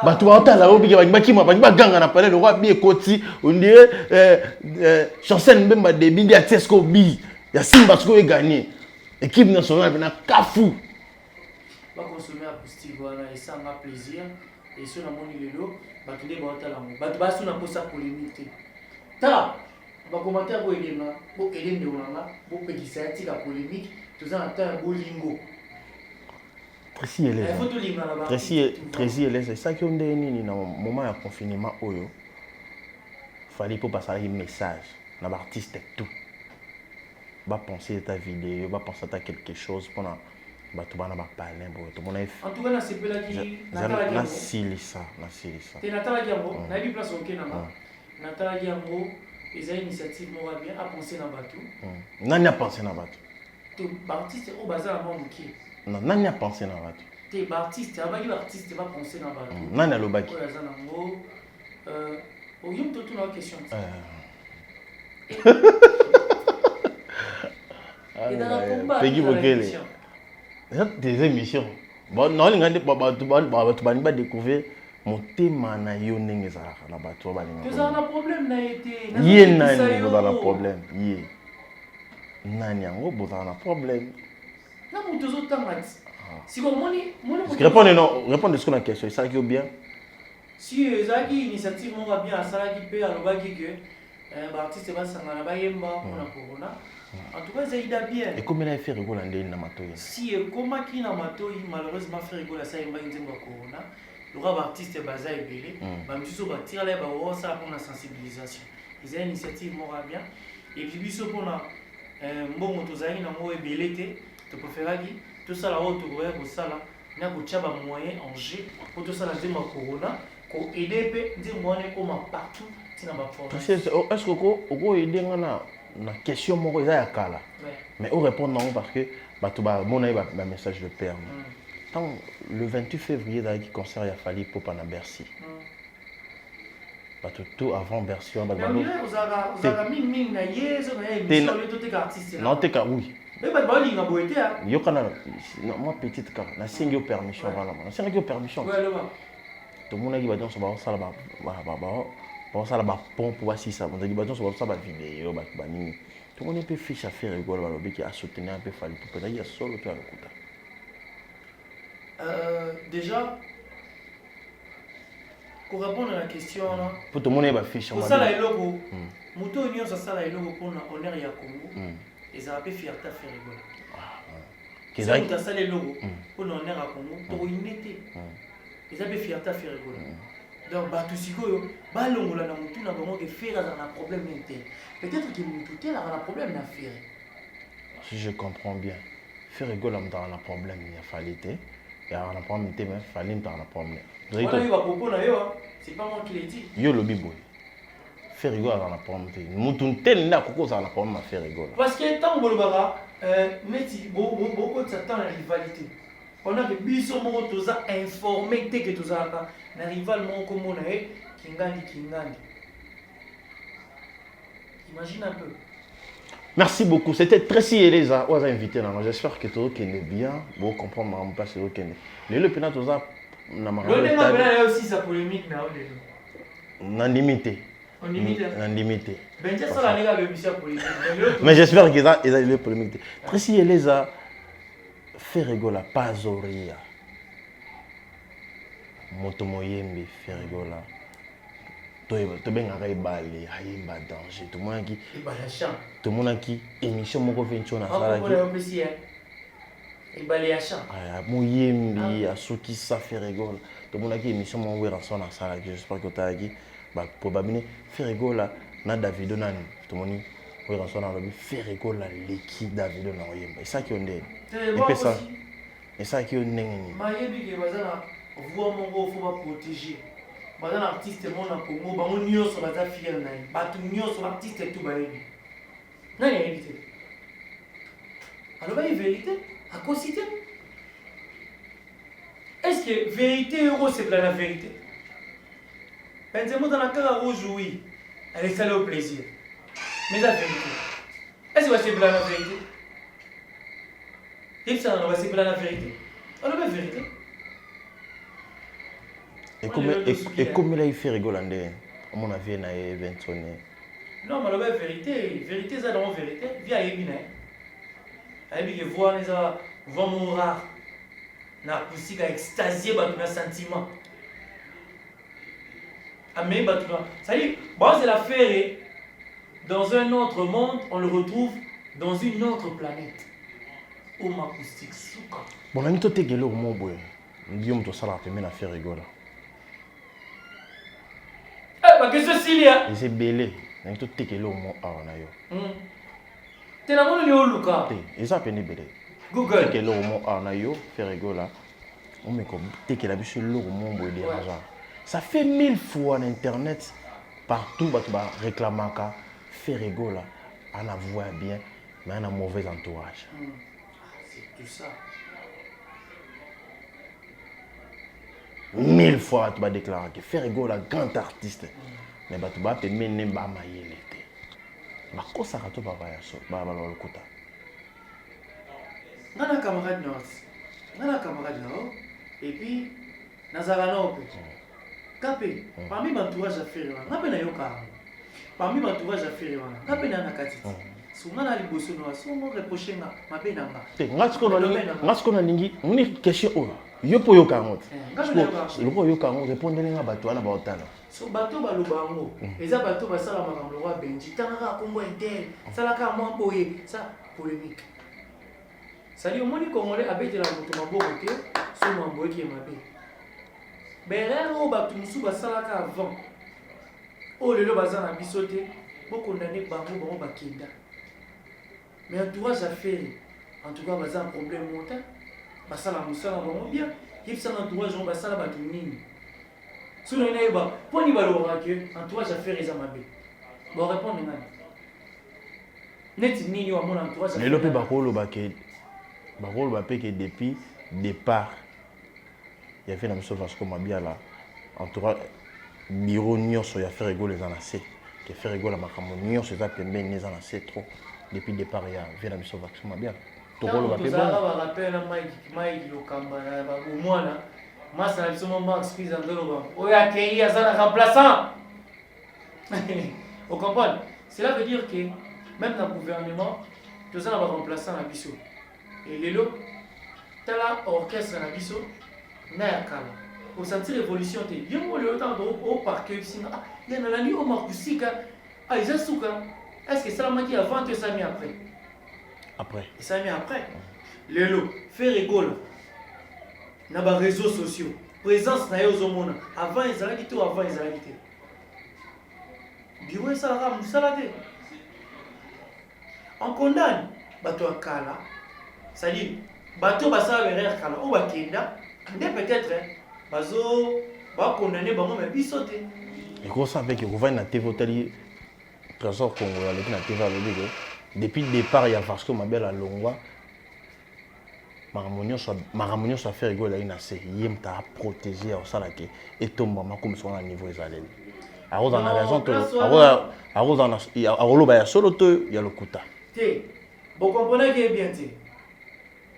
Batu ba otala obi ki ba ganga na pale le roi bi ekoti on dirait chancel mbemba de bindi a Tesco bi. Ya Simbasko gagné. Équipe nationale na kafu. Va consommer acoustique voilà et ça m'a plaisir et sur la moni lelo ba tende ba otala mo. Ba sur na posa polémique. Ta ba commentaire ko elenga, bo elende onanga, bo pekisa tika polémique, tout ça en temps bolingo. Tracy Elès, c'est ça qui on dit dans le moment de confinement oyo. Fallait pas passer un message dans l'artiste tout. Va penser à ta vidéo, va penser à quelque chose pendant tu vas parler tout le monde. En tout cas, c'est pas là qui na silisa. T'es Nathalie Giambo, na eu place au Kenama. Nathalie Giambo, ils ont une initiative moi bien à penser dans bateau. Nani a pensé dans bateau. Tu artiste au bazar avant qui? Non, nani a pensé dans bateau. Tu artiste, avant l'artiste va penser dans bateau. Nani a le bac. Au yum tout une question. Et dans la combat, Peggy Bokele. Des émissions. Bon, non, les gens tu vas découvrir mon thème na yo ndenge za na bato ba linga. Tu as un problème na été. Yé nani vous avez un problème. Yé. Nani yango vous avez un problème. Na muto zo tamati. Si comme moni répondez ce qu'on a question, ça qui est bien. Si ezaki initiative mo bien asala ki pe alobaki que artiste va sangana ba yemba pour corona. En tout cas, c'est bien. Et comment il a fait rigoler dans Matoi? Si comment qui na Matoi malheureusement fait rigoler ça yemba nzemba corona. Le rap artiste baza ebele, ba misuso ba tire là ba ça pour la sensibilisation. Ils ont une initiative mo bien. Et puis biso pour na mbongo tozali na mo ebele te, to préféraki tout ça là haut to goya ko sala na ko tchaba moyen en jeu pour tout ça la nzemba corona ko aider pe nzemba ne comme partout tina ba force. Est-ce que oko aider ngana na question moko eza ya kala. Mais on répond non parce que bato ba mona ba message de père. Tant le 28 février dans le concert il a fallu pour na Bercy. Bato tout avant Bercy on ba ba. Mais vous avez ming na yezo na émission le tout artiste. Non te ka oui. Mais ba linga boité hein. Yo kana moi petite car na singi permission voilà. Na singi permission. Ouais le ba. Tout le monde qui va dans ba sala ba pour ça là-bas pompe pour voir si ça on dit bah on ça va vidéo bah ni tout le monde peut fiche à faire rigolo bah le qui a soutenir un peu fallu pour peut-être il y a solo toi le coup déjà pour répondre à la question là pour tout le monde va fiche pour ça là logo moto union ça là logo pour honneur ya Congo et ça a peu fierté à faire rigolo que ça les logo pour honneur à Congo pour unité et ça peu fierté à faire rigolo. Donc, tout ce que balongola na mutu na bango que faire un problème intel. Peut-être que mutu là un problème na faire. Si je comprends bien, faire rigoler dans un problème il a fallu te, il y a un problème mais fallait dans un problème. Voilà il va propos na yo, c'est pas moi qui l'ai dit. Yo le bibo. Faire rigoler dans un problème te. Mutu tel na koko dans un problème à faire rigoler. Parce que tant bolobara neti beaucoup de temps la rivalité. On a que biso moko toza informé que toza na rival moko mona kingandi. Imagine un peu. Merci beaucoup. C'était Tracy Eleza aux invités. J'espère que tout est bien. Vous comprenez ma place au Kenya. Le pena toza na maraba. Le nema bela aussi sa polémique na olelo. Na limité. On limite. Na limité. Ben ça la nega be mission polémique. Mais j'espère qu'ils ont eu polémique. Tracy Eleza fait rigoler pas Zoria. Moto moyembe fait rigoler. To benga ibali hayimba danger. Tout le monde qui tout le monde qui émission moko venture na sala qui. Ibali ya chant. Ah moyembe asoki ça fait rigoler. Tout le monde qui émission mon wera son na sala qui j'espère que tu qui ba probablement fait rigoler na Davido nani. Tout le monde wera son na lobi fait rigoler l'équipe Davido na oyemba. C'est ça qui on dit. Et puis ça Et ça qui est nengeni. Mayebi ke bazana voix mongo faut pas protéger. Bazana artiste mon na Congo, ba on nyoso baza fier na ye. Ba tu nyoso artiste tout bayebi. Nani évité. Alors ba vérité à cosité. Est-ce que vérité euro c'est la vérité? Benzema dans la cara rouge oui. Elle est salée au plaisir. Mais la vérité. Est-ce que c'est la vérité? Et ça, on va c'est la vérité. Alors la vérité. Et comme il a fait rigoler, à mon avis, il a inventionné. Non, mais la vérité, vérité, c'est la vérité. Via Ebina. Ebina, voir les gens, voir mon rare. Na musique extasié, bah, un sentiment. Ah, mais bah, ça y est, bon, c'est l'affaire. Dans un autre monde, on le retrouve dans une autre planète. Où ma acoustique souka. Bon, on a mis tout tes gueules au monde, boy. Guillaume, tout ça, la première affaire rigole. Eh, bah, qu'est-ce que c'est, là? Et c'est belé. On a mis tout tes gueules au monde, ah, on a eu. T'es là, mon yo, Luka. Et ça, peine belé. Google. Tes gueules au monde, ah, on a eu. Faire rigole, là. On met comme tes gueules sur l'eau au monde, boy, dérangeant. Ça fait 1000 fois en internet, partout, bah, tu vas réclamer qu'à faire rigole, là. On a voix bien, mais on a un mauvais entourage. C'est tout ça. 1000 fois, tu vas déclarer que faire rigole, là, grand artiste. Mais bah, tu vas te mener à mailler l'été. Mais quoi ça, tu vas voir ça? Bah, le côté. Nana camarade Nao. Et puis, Nazarano. Capé, parmi l'entourage à faire, n'a yoka. Parmi l'entourage à faire, n'a pas nakati. Souvent, les bosses noires sont reprochés ma benanga. Ngas qu'on a lingi, on est question oh. Yo po yoka ngot. Le po yoka ngot répondre les bateaux na baotana. So bateau balobango. Eza bateau basala makambo roi Benji. Tanga Congo intel. Salaka moi boye. Ça polémique. Ça dit au moni congolais abete la moto maboko te, so mamboye qui est mabé. Berero batu musu basalaka avant. Oh lelo bazana bisote, beaucoup condamné bango bango bakenda. Mais entourage à faire, en tout cas bazana un problème montant. Basala musala bango bien, il faut entourage on basala batu nini. Si on est ba, pour ni balora que entourage à faire ezamabé. Bon répondre ngani. Net nini wa mon entourage. Mais le pe bakolo baké. Bakolo baké que depuis départ il y avait une chose parce que ma bien là entourage bureau nyonso ya faire rigoler les anacé que faire rigoler makambo nyonso ça pembe les anacé trop depuis départ il y avait une chose parce que ma bien to rolo ba pe bon ça va rappel Mike Lokamba ba umwana masa na somo Max Pizza ndolo ba oya kei azana remplaçant. Vous comprenez? Cela veut dire que même dans le gouvernement tout ça va remplaçant la biso et les lots tala orchestre na biso na yakala pour sentir l'évolution te yongo le temps au parquet singa il y en a la nuit au makusika ah ils asuka est-ce que ça m'a dit avant que ça mis après ça mis après les lots fait rigole na ba réseaux sociaux présence na yo zomona avant ils allaient tout avant ils allaient biwe ça la musalade on condamne bato akala ça dit bato basala derrière kala ou bakenda mais peut-être bazo ba condamner bango mais bisote et qu'on savait que vous voyez na TV hôtel trésor congolais avec na TV avec depuis le départ il y a parce que ma belle à Longwa Maramonio soit fait rigoler là c'est yem ta protéger au salake et tombe maman comme sur un niveau isolé alors dans la raison alors dans alors ba solo to il y a le kuta te vous comprenez que bien te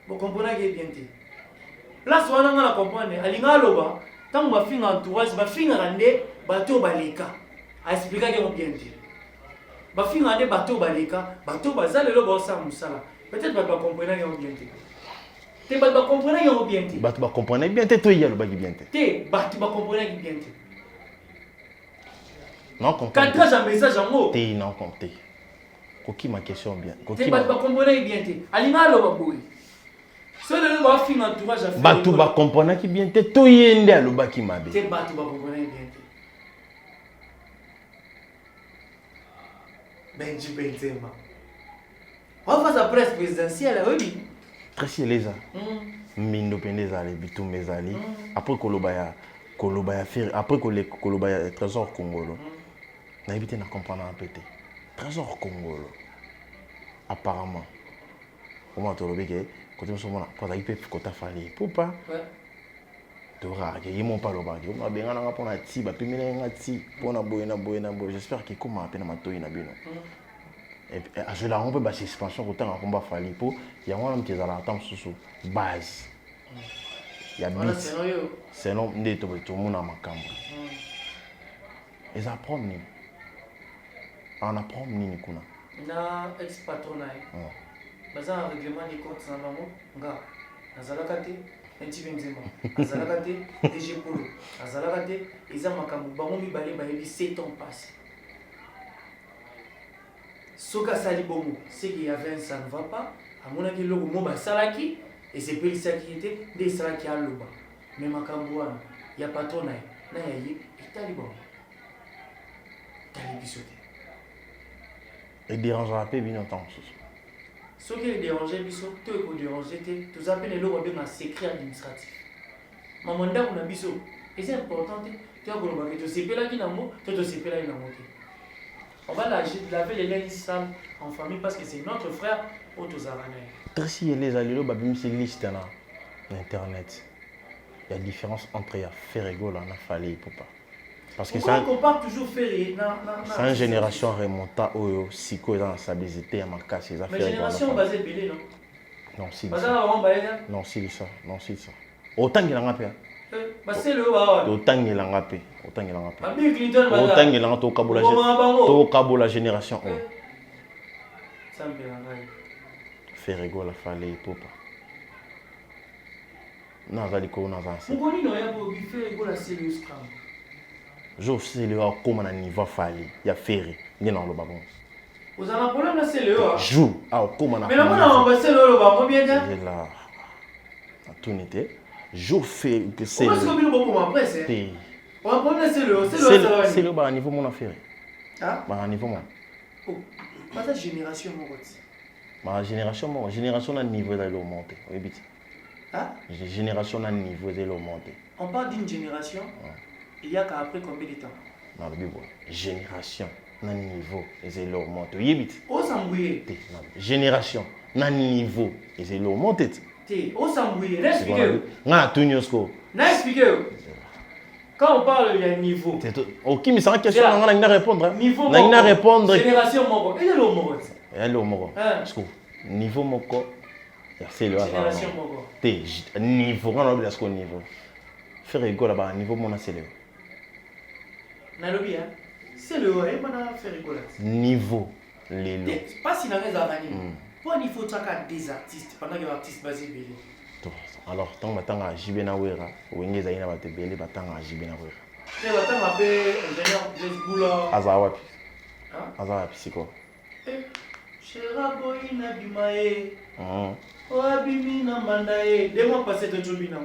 vous comprenez que bien te place wana nga na comprendre alinga loba tant ba finga entourage ba finga rande bato baleka a expliquer que bien te ba finga rande bato baleka bato bazale lo ba sa musala peut-être ba comprendre que bien te te ba comprendre que bien te bato ba comprendre bien te to il y a le ba bien te bato ba comprendre que bien te non comprendre quand j'ai un message en mot te non compter koki ma question bien koki ba comprendre bien te alinga loba boy. C'est le droit fin entourage à faire. Batou ba comprendre qui bien te to yende à loba qui mabe. C'est batou ba comprendre bien te. Benji Benzema. On va sa presse présidentielle oui. Très les Mindo pende zali bitumbe zali après koloba ya faire après koloba ya trésor congolo na éviter na comprendre un peu trésor congolo apparemment comment tu le que quand on se voit quand il peut côté fallait pour pas tu auras que ils m'ont pas le bagage on a bien on a pour na ti ba pemela ngati pour na boye j'espère que comment appelle na matoyi na bino et à cela on peut ba suspension autant en combat fallait pour il y a un petit à temps sous base il y a bit c'est non ndé to tout monde na makambo ils apprennent ni on apprend ni kuna na ex patron na baza un règlement des comptes na bango nga nazalaka te enti benzema azalaka te DG Polo azalaka te eza makambo bango mibale bayebi 7 ans passé soka sali bongo c'est qu'il y avait ça ne va pas amonaki loko mo basalaki et c'est pas ça qui était des salaki aloba mais makambo wana ya patron na yaye itali bongo tali bisote et dérangera pas bien longtemps ce qui est dérangé biso to ko déranger te tous appelle le robin un secret administratif mamanda kuna biso et c'est important tu as ko ba que to sepela ki nango to sepela ki nango. On va laver les linges sales en famille parce que c'est notre frère ou tous aranaï. Tracy et les alliés babim c'est liste na internet. Il y a différence entre ya Ferrego là na fallait pour pas. Parce que ça on compare toujours Ferré c'est une génération remonta au siko dans sa stabilité à marquer ces affaires. Mais génération basée belé non. Non si. Non si ça. Autant qu'il en a pas. Bah c'est le ba. Autant qu'il en a pas. Bill Clinton ba. Autant qu'il en a to kabola génération. Ça me dérange. Ferrego la fallait pour pas. Non, ça dit qu'on a avancé. Vous connaissez non ya pour Ferrego la sérieux scram. Je sais le comment on niveau fallait. Il y a Ferré, il y a dans le babon. Vous avez un problème là c'est le joue ah comment on. Mais là on va c'est le babon bien là. Et là tout n'était jour fait que c'est le. Parce que nous beaucoup après c'est. On va prendre c'est le bas niveau mon affaire. Ah bah niveau moi. Oh, pas ta génération mon gars. Ma génération na niveau de monter. Oui bit. Ah génération na niveau de monter. On parle d'une génération. Il y a qu'après combien de temps? Non, le bibo. Génération, na niveau, et c'est leur monte. Yébit. Au Sambouye. Génération, na niveau, et c'est leur monte. Au Sambouye, n'expliquez-vous. Na Tunyosko. N'expliquez-vous. Quand on parle de niveau. Ok, mais c'est une question, on a répondre. Niveau. On a répondre. Génération Moko. Et le Moko. Et le Moko. Niveau Moko. C'est le hasard. Génération Moko. Niveau, on a oublié ce qu'on niveau. Faire rigolo là-bas, niveau mon c'est le. Nalobi, c'est le haut, et maintenant faire rigoler. Niveau, les lots. Pas si dans les années. Pourquoi il faut des artistes pendant que les artistes basés belé? Alors, tant que tu as JB Nawera, ou une des années, tu as belé, tu as JB Nawera. Tu as appelé ingénieur de Boula. Azawapi. Azawapi, c'est quoi? Chéra Boïna Bimae. Oabimi na Mandae. 2 mois passés de Jobina.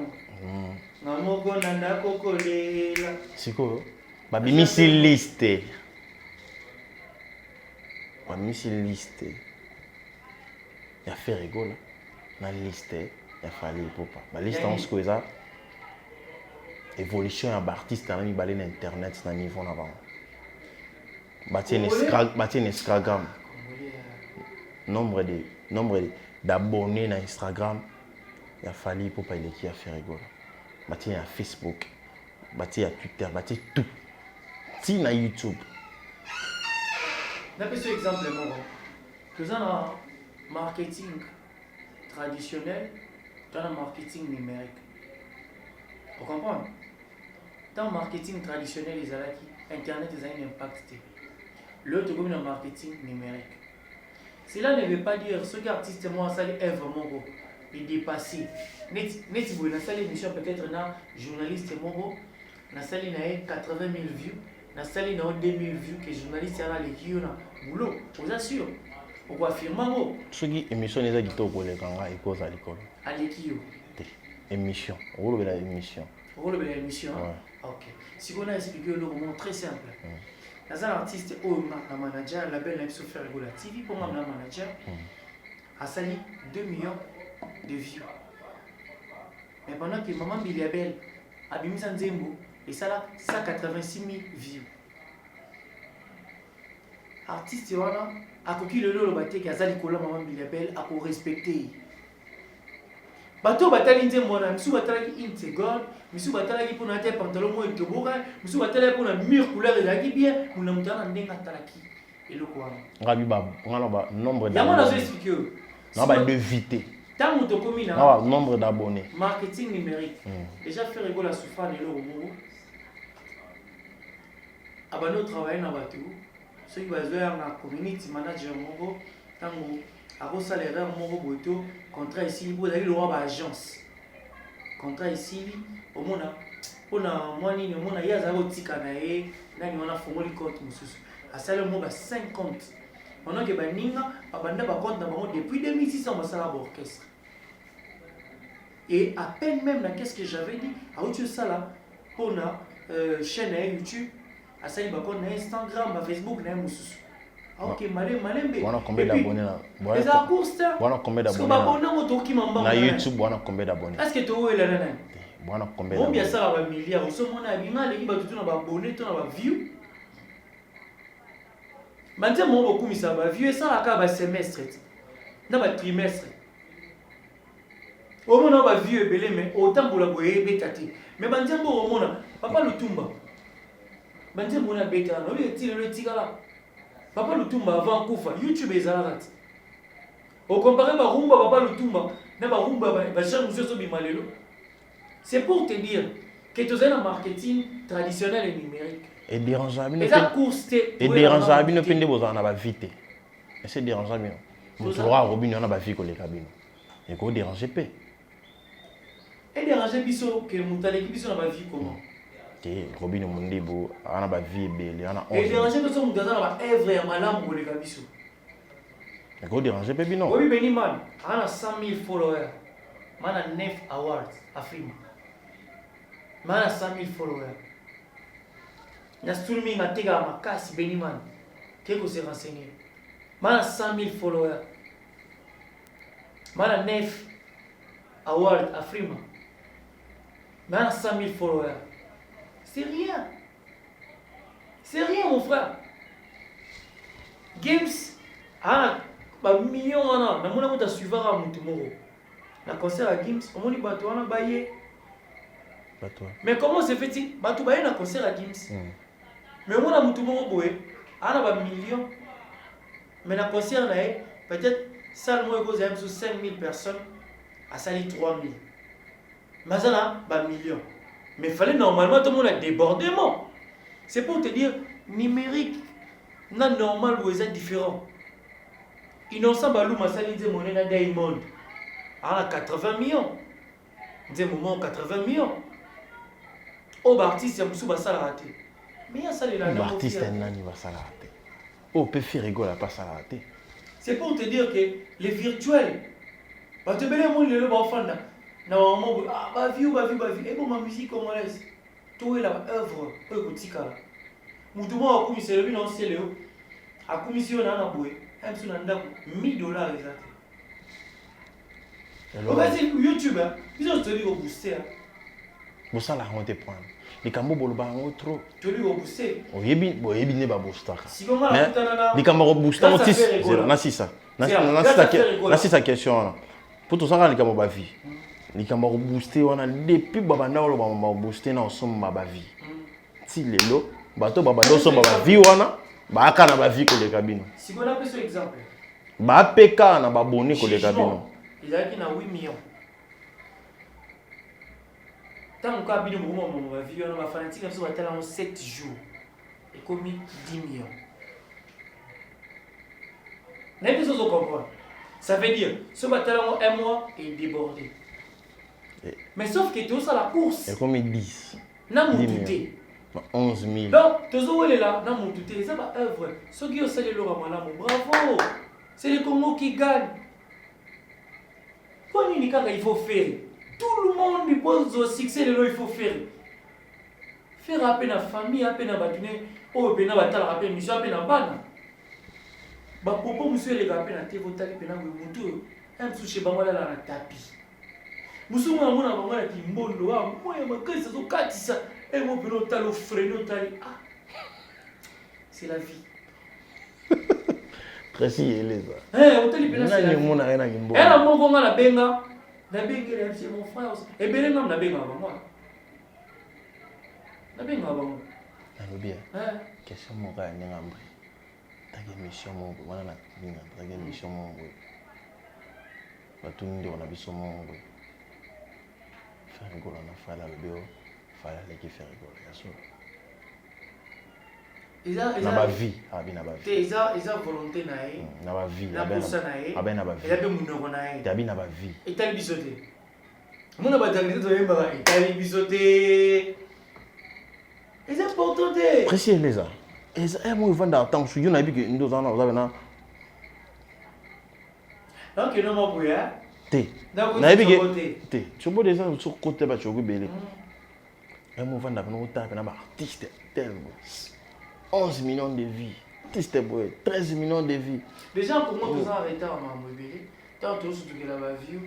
Namoko nanda kokolela. C'est quoi? Babimisi liste. Babimisi liste. Il y a fait rigolo. Na liste, il y a fallu pour pas. La liste en ce que ça. Évolution à artiste dans les balles internet na niveau na avant. Bâtir Instagram. Nombre d'abonnés na Instagram. Il a fallu pour pas il qui a fait rigolo. Bâtir à Facebook. Bâtir à Twitter, bâtir tout. Si na YouTube. D'après ce exemple, tu as un marketing traditionnel, tu as un marketing numérique. Vous comprenez? Dans le marketing traditionnel, les alaki, Internet a un impact. L'autre, comme le marketing numérique. Cela ne veut pas dire ce qu'artiste moi ça est vraiment beau. Il dépassé. Net vous dans cette émission peut-être un journaliste moro, dans cette ligne 80 000 vues. Na sali na 2000 vues que journaliste a l'équipe na boulot vous assure pourquoi affirmer mot ce qui émission les agito pour les ganga et cause à l'école à l'équipe émission rôle de l'émission OK si on a expliqué le moment très simple dans un artiste ou un manager label na biso faire rigola TV pour moi na manager a sali 2 millions de vues Mais pendant que Maman Biliabel a mis en Zembo, et ça là, 186 000 vues. Artiste, voilà, a coquille le lot, qui a zali kola Maman Biliabel, a pour respecter. Bato batali Nzembo, Missou batali une seconde, Missou batali pour un pantalon moins de bourrin, Missou batali pour un mur couleur de la bien, nous l'avons dit à Talaki. Et le quoi? Rabi on a nombre d'abonnés. On a de vité. Tant que tu nombre d'abonnés. Marketing numérique. Déjà faire rigoler la souffrance de l'eau. Abano travailler dans bateau. Ceux qui vont faire la community manager mongo, tant que à salaire mongo boito, contrat ici pour aller le roi agence. Contrat ici au monde on a moi ni on a yaza otika na e na ni on a fongoli compte mususu. À salaire mongo 50. On a que baninga abanda ba compte na bango depuis 2600 masala orchestre. Et à peine même, qu'est-ce que j'avais dit? À où tu ça là? Pour la chaîne YouTube, à ça, il y a Instagram, Facebook, ok, malin. On a combien d'abonnés là? Les courses, on a combien d'abonnés là? YouTube, on a combien d'abonnés? Est-ce que tu es là? On a combien d'abonnés? Bien ça, va milliard. Au sommet, on a bien les gens qui ont abonné, qui ont view. Maintenant, moi, beaucoup mis ça, view, ça, là, semestre, dans le trimestre. Au moment où on va vieux belé mais autant pour la boyer bétaté mais bandiambo au moment papa Lutumba bandiambo na béta no le tika là papa Lutumba avant kufa YouTube ezalaka au comparé ba rumba papa Lutumba na ba rumba ba jean monsieur so bimalelo c'est pour te dire que tu es dans marketing traditionnel et numérique et dérangeable et dérangeable ne pende bozana na ba vite et c'est dérangeable vous trouvera Robin na ba vie ko les cabines et ko déranger pe. Et déranger biso que montaleki biso na ba vie comment? Que Robin Mondebo ana ba vie belé ana 11. Et déranger biso mutaza na ba œuvre ya malamu ko leka biso. Et ko déranger pe bino. Oui Benny man, ana 100 000 followers. Mana 9 awards Afrima. Mana 100 000 followers. Na streaming mateka makasi Benny man. Qu'est-ce que c'est renseigné? Mana 100 000 followers. Mana 9 awards Afrima. Maintenant 100 000 followers. C'est rien. C'est rien, mon frère. Games, ba million wana, na mona muta suivara mutu moko. Na concert à Games, on moni bato wana baye. Mais comment se fait-il? Bato baye na concert à Games. Mais mona mutu moko boye, ana ba million. Mais na concert na peut-être salle moi cause même sur 5 000 personnes, à sali 3 000. Mazana, bah million. Mais il fallait normalement tout le monde a débordement. C'est pour te dire, numérique, non normal ou est différent. Innocent Balou Massali dit mon na Diamond. Ah 80 millions. Dit moment 80 millions. Au artiste il y a musu basala raté. Mais il y a ça les là. L'artiste nani va sala raté. Oh peut faire rigoler pas sala raté. C'est pour te dire que les virtuels ba te belé mon le ba fanda. Non, bah vie. Et pour ma musique congolaise, tout est la œuvre, tika. Moutouma a commis le bilan c'est Léo. A commission on a boué. Un sous nanda $1000 exact. On va dire YouTube, ils ont tenu au booster. Bon ça la honte prendre. Les cambo boloba trop. Tenu au booster. O yebi ne ba booster. Si comment la putain les cambo booster on tis. Na si ça. Na si ça question. Pour tout ça les cambo ba vie. Les camarades boostés on a depuis babanda on va booster na ensemble ba vie si lelo bato babado so ba vie wana ba kana ba vie ko le cabine si on a pris ce exemple ba peka na ba boni ko le cabine il a qui na 8 millions tant que abino mo ba vie on va fanatique so ba tala en 7 jours et comme 10 millions n'est pas ça comprendre ça veut dire ce batala en un mois est débordé. Mais sauf que tout ça la course. Et comme 10. Na moutouté. 11 000. Donc, tout ça là, na moutouté, ça va œuvre. Ceux qui ont salé le Ramalamo, bravo. C'est le Congo qui gagne. Quand il faut faire. Tout le monde il pose au succès de l'eau, il faut faire. Faire à peine la famille, à peine à bâtonner, ou à peine à bâtonner, à peine mission, à peine à bâtonner. Bah, pour monsieur les gars, à peine à te voter, à peine à vous montrer. Un sous chez Bamala la tapis. Musumu na mona bango ya kimbondo wa moya makasi zo katisa et mo pelo talo freino tali ah. C'est la vie. Précis et les ça. Eh, hôtel pena c'est la vie. Mona rien kimbondo. Elle a mon gonga la benga. La benga c'est mon frère aussi. Et ben même la benga bango. La benga bango. Na bien. Question mon gars ni ngambre. Take mission mon wana na ninga. Take mission mon. Batu ndio wana biso mon. Faire rigolo na fala le bio. Fala le qui faire rigolo. Yaso. Na ba vie, abi na ba vie. Eza volonté na ye. Na ba vie. Na bossa na ye. Abi na ba vie. Ela be munoko na ye. Abi na ba vie. Etali bisote. Mona ba tangité to yemba etali bisote. C'est important de. Précis les ça. Et ça moi vendre temps sur you na bi que ndo zana za na. Donc non mo buya. Te. Na bi que te. Tu peux déjà sur côté ba chogu belé. Et moi vendre na tape na ba artiste tel. 11 millions de vies. Artiste boy, 13 millions de vies. Déjà pour moi tout ça arrêté en mobile. Tant tout surtout que la ba vie.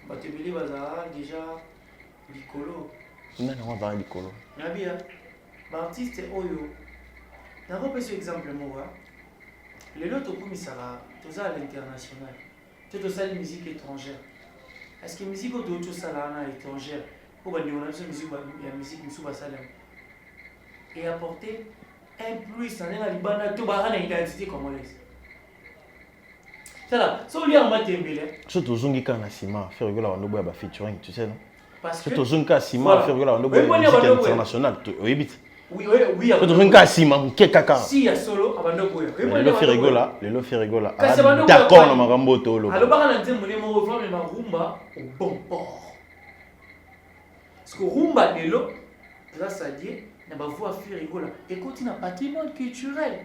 Ba te belé bazara déjà likolo. Non non va likolo. Na bien. L'artiste oyo nakope ce exemple moi les autres comme ça tout ça à l'international tout ça la musique étrangère est-ce que musique auto ça là à l'étranger pour ba on a besoin musique ya musique musuba salam et apporter un plus en la libana to ba na identité congolaise c'est là so li en matembele surtout zungi kana sima faire rigola wando boya ba featuring tu sais non parce que surtout zungi kana sima faire rigola wando boya musique internationale oui vite. Oui. Tu veux que si mam kaka. Si ya solo abando boya. Le fait rigola. D'accord na makambo tolo. Alors ba na nzembo ne mo femme ma rumba au bon port. Parce que rumba lelo grâce à Dieu na ba voix faire rigola. Écoute na patrimoine culturel.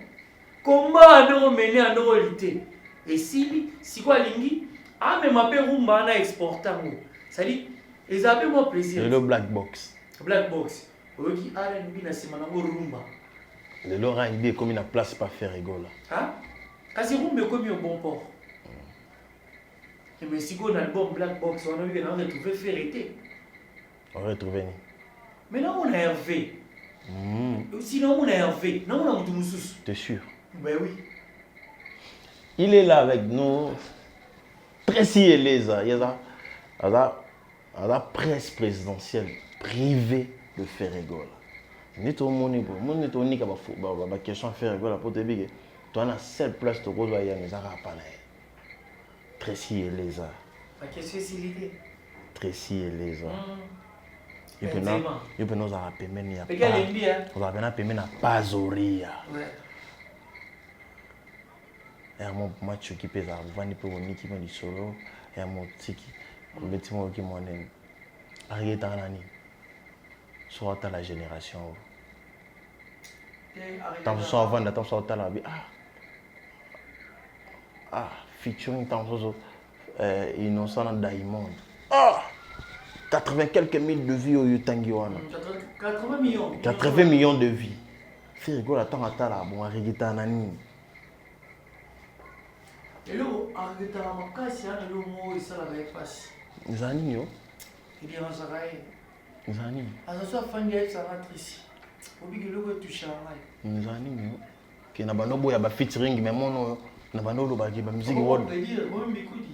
Comment no mener en oralité. Et si quoi lingi a même ma rumba na exporter mo. Ça dit ils avaient moi plaisir. Le black box. Black box. Oki R&B na sima na rumba. Le Laurent idée comme une place pas faire rigola. Hein? Kasi rumba comme au bon port. Et mais si on album Black Box on a vu qu'on a retrouvé Ferreté. On retrouvé ni. Mais là on a Hervé. Sinon on a Hervé, non on a Moutoumousous. T'es sûr? Ben oui. Il est là avec nous. Précis et les a. Il y a la presse présidentielle privée de faire rigoler. Ni tout le monde pour moi ni tout le monde ba question faire rigoler pour te dire tu as la seule place de rose ya les arabes pas là. Tracy et les a. Pas question s'ilité. Tracy et les a. Il peut nous arrêter mais il y a pas. Regarde bien. On va bien appeler na pazoria. Ouais. Et mon match qui pèse à vendre pour une équipe de solo et mon tiki pour le petit qui m'en aime. Arrivé dans l'année. Soit à la génération. Tant que ça avant d'attendre ça à la vie. Featuring tant que innocent dans Diamond. 80 quelques mille de vies au Yutangiwana. 80 millions. 80 millions de vies. Fais rigolo attends à la bon Arigita Nani. Et là, Arigita Makasi, le mot ça la va passer. Zani yo. Il dit on s'arrête. Zani. Azaso afanya ça rentre ici. Obi le go toucher en Zani yo. Ke na bano boya ba featuring mais mono na bano lo ba musique world. On peut dire moi m'écoute.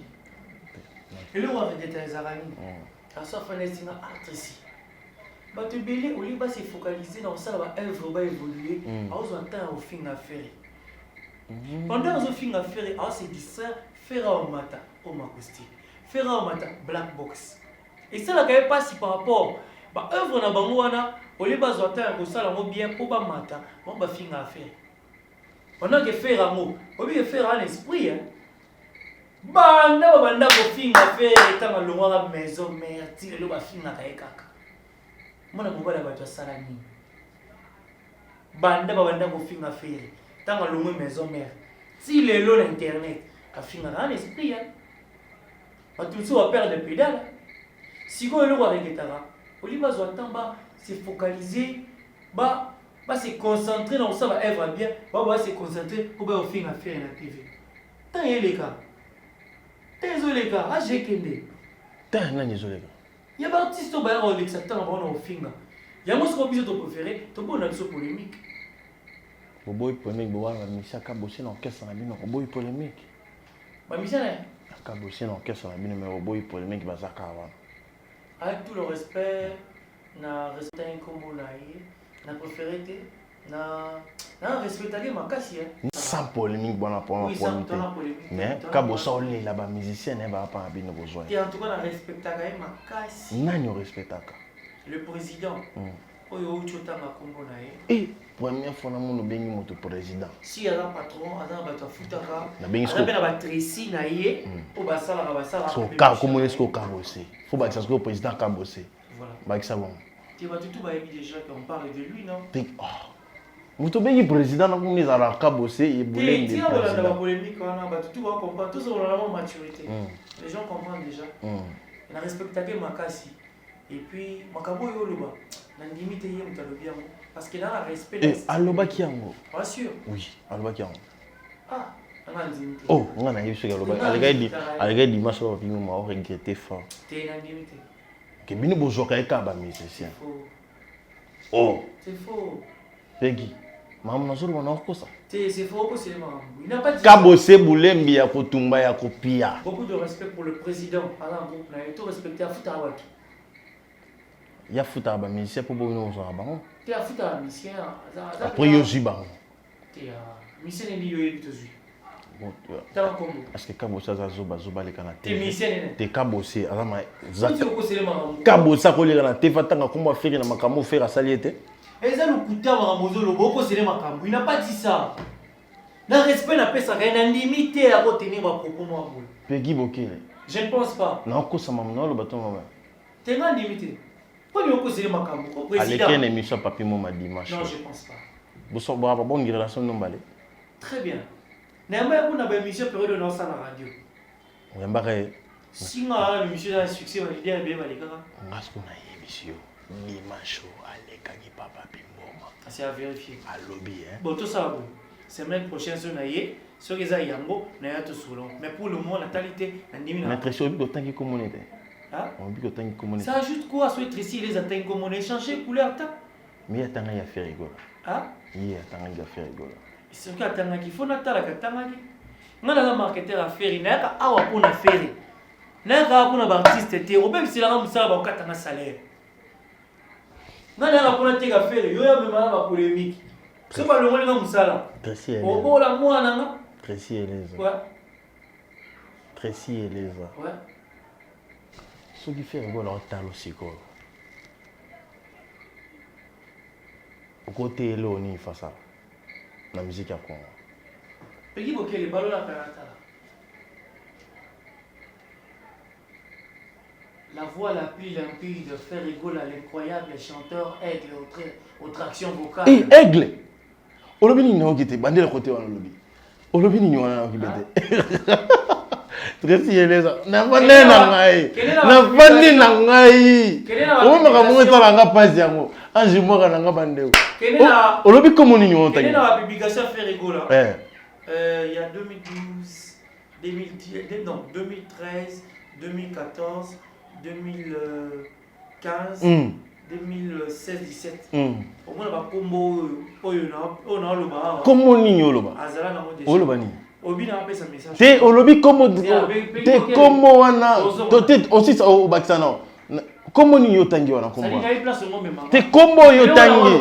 Et là on va des Zaraï. Azaso afanya ça rentre ici. Ba te belé au lieu de se focaliser dans ça va œuvre va évoluer. Azo entend au fin à faire. Pendant au fin à faire, à se distraire, faire au matin au acoustique. Faire au matin black box. Et ça là quand pas si par rapport ba œuvre na bango wana au lieu de zoter ko sala mo bien pour ba mata bon ba finga à faire pendant que faire amour au lieu de faire un esprit hein banda ko finga faire eta malonga la maison mère ti le ba finga ka ekaka mona mo bala ba to sala ni banda ko finga faire ta malonga maison mère ti le lo l'internet ka finga un esprit hein ba tout ça va perdre de pédale. Si vous voulez voir les guitares, au lieu de se focaliser, se concentrer dans ça, va être bien, se concentrer pour faire une affaire à la TV. Tant les gars, j'ai qu'un Tant les gars. Il y a des artistes qui ont l'accepté en finga. Il y a des artistes qui ont préféré, tu peux une polémique. Boboy polémique, boboy Michel Kabossi dans l'orchestre na bino, boboy polémique. Bah Michel, Kabossi dans l'orchestre na bino, mais boboy polémique bazaka wana. avec tout le respect, na respect comme na préféré na respecter ma casse sans polémique bona pour oui, polémique. Mais Kabossi on là ba musicien ne va pas bino besoin. Et en tout cas na respecter ma casse. Nani on respectaka? Le président. Oyo chotanga kombo na ye. Et première fois na mono bengi moto président. Si ya patron, ana ba tafutaka. Na bengi so. Na ba Tracy na ye, o ba sala ba sala. So ka comment est-ce que Kabossi? Faut ba que président Kabossi. Voilà. Ba que ça bon. Tu vas tout ba déjà qu'on parle de lui non? Moto bengi président na komi za Kabossi et boulé de. Tu as la polémique on ba tout va comprendre, tout ça on a la maturité. Les gens comprennent déjà. On a respecté Makasi. Et puis makabo yo loba. Na limite ye mutalobi yango parce que dans la respect et aloba ki yango bien sûr oui aloba ki yango ah na limite oh nga na yesu ka aloba alega dimanche ba bino ma regretter fort te na limite ke bino bozoka eka ba musicien oh c'est faux pegi mamu na zoro na kosa c'est faux que c'est mamu il n'a pas dit Kabossi bulembi ya kotumba ya kopia beaucoup de respect pour le président ala groupe na tout respecter afuta watu ya futa ba musicien pour bonno zo bango te afuta musicien après yo zibango te musicien ni yo ebitozu ta kombo parce que Kabossi za zoba le kana te musicien te Kabossi azama zati ko sele mamu Kabossi ko le kana te fatanga kombo afiri na makambo faire saliete eza lokuta makambo lo boko sele makambo il n'a pas dit ça na respect na pesa na limité à retenir ma propos moi boule pegi bokele je ne pense pas na ko sama na lo bato mama te na limité. Pourquoi il y a aussi les macambres au président? Avec une émission Papi Moma dimanche. Non, je ne pense pas. Vous savez, vous bonne relation non balé. Très bien. N'importe où on a une émission période dans la radio. On va si on a une émission de succès, on va dire bien les gars. On a ce qu'on a une émission dimanche avec Papi Moma. C'est à vérifier. À lobby hein. Bon tout ça bon. Semaine prochaine sur naïe, sur les ayango, naïe tout solo. Mais pour le moment la qualité, la dimine. Mais très sûr, autant que communauté. Ça ajoute quoi à ce ici les atteintes comme on a échangé couleur ta mais il y a tant à faire rigolo ah il y a tant à faire rigolo c'est que tant qu'il faut natala ka tangaki ngana marketeur à faire inaka awa pour na faire naka pour na artiste te ou même si la musala ba katanga salaire ngana pour na teka faire yo ya même la polémique c'est pas le moins na musala Tracy oh bon la moi nanga Tracy Eleza ouais Tracy Eleza ouais ce qui fait rigolo en tal aussi quoi au côté là on y fait ça la musique à quoi Peggy Bokele balo la perata la voix la plus limpide de faire rigoler à l'incroyable chanteur Aigle aux tractions vocales et Aigle au lobby ni non qui était bandé le côté on lobby au lobby ni on qui bête Tracy Eleza na fandi na ngai na fandi na ngai o maka mo tsala nga page yango anji mo kana nga bandeo o lobi comme nini on t'a na publication fait rigola il y a 2012 2010 non 2013 2014 2015 2016 17 au moins ba combo oyo na loba comme nini loba azala na mo déjà loba ni Obi n'a pas sa message. T'es au lobby comme t'es comme wana. T'es aussi au Baxana. Comment ni yotangi wana comme moi. T'es comme yotangi.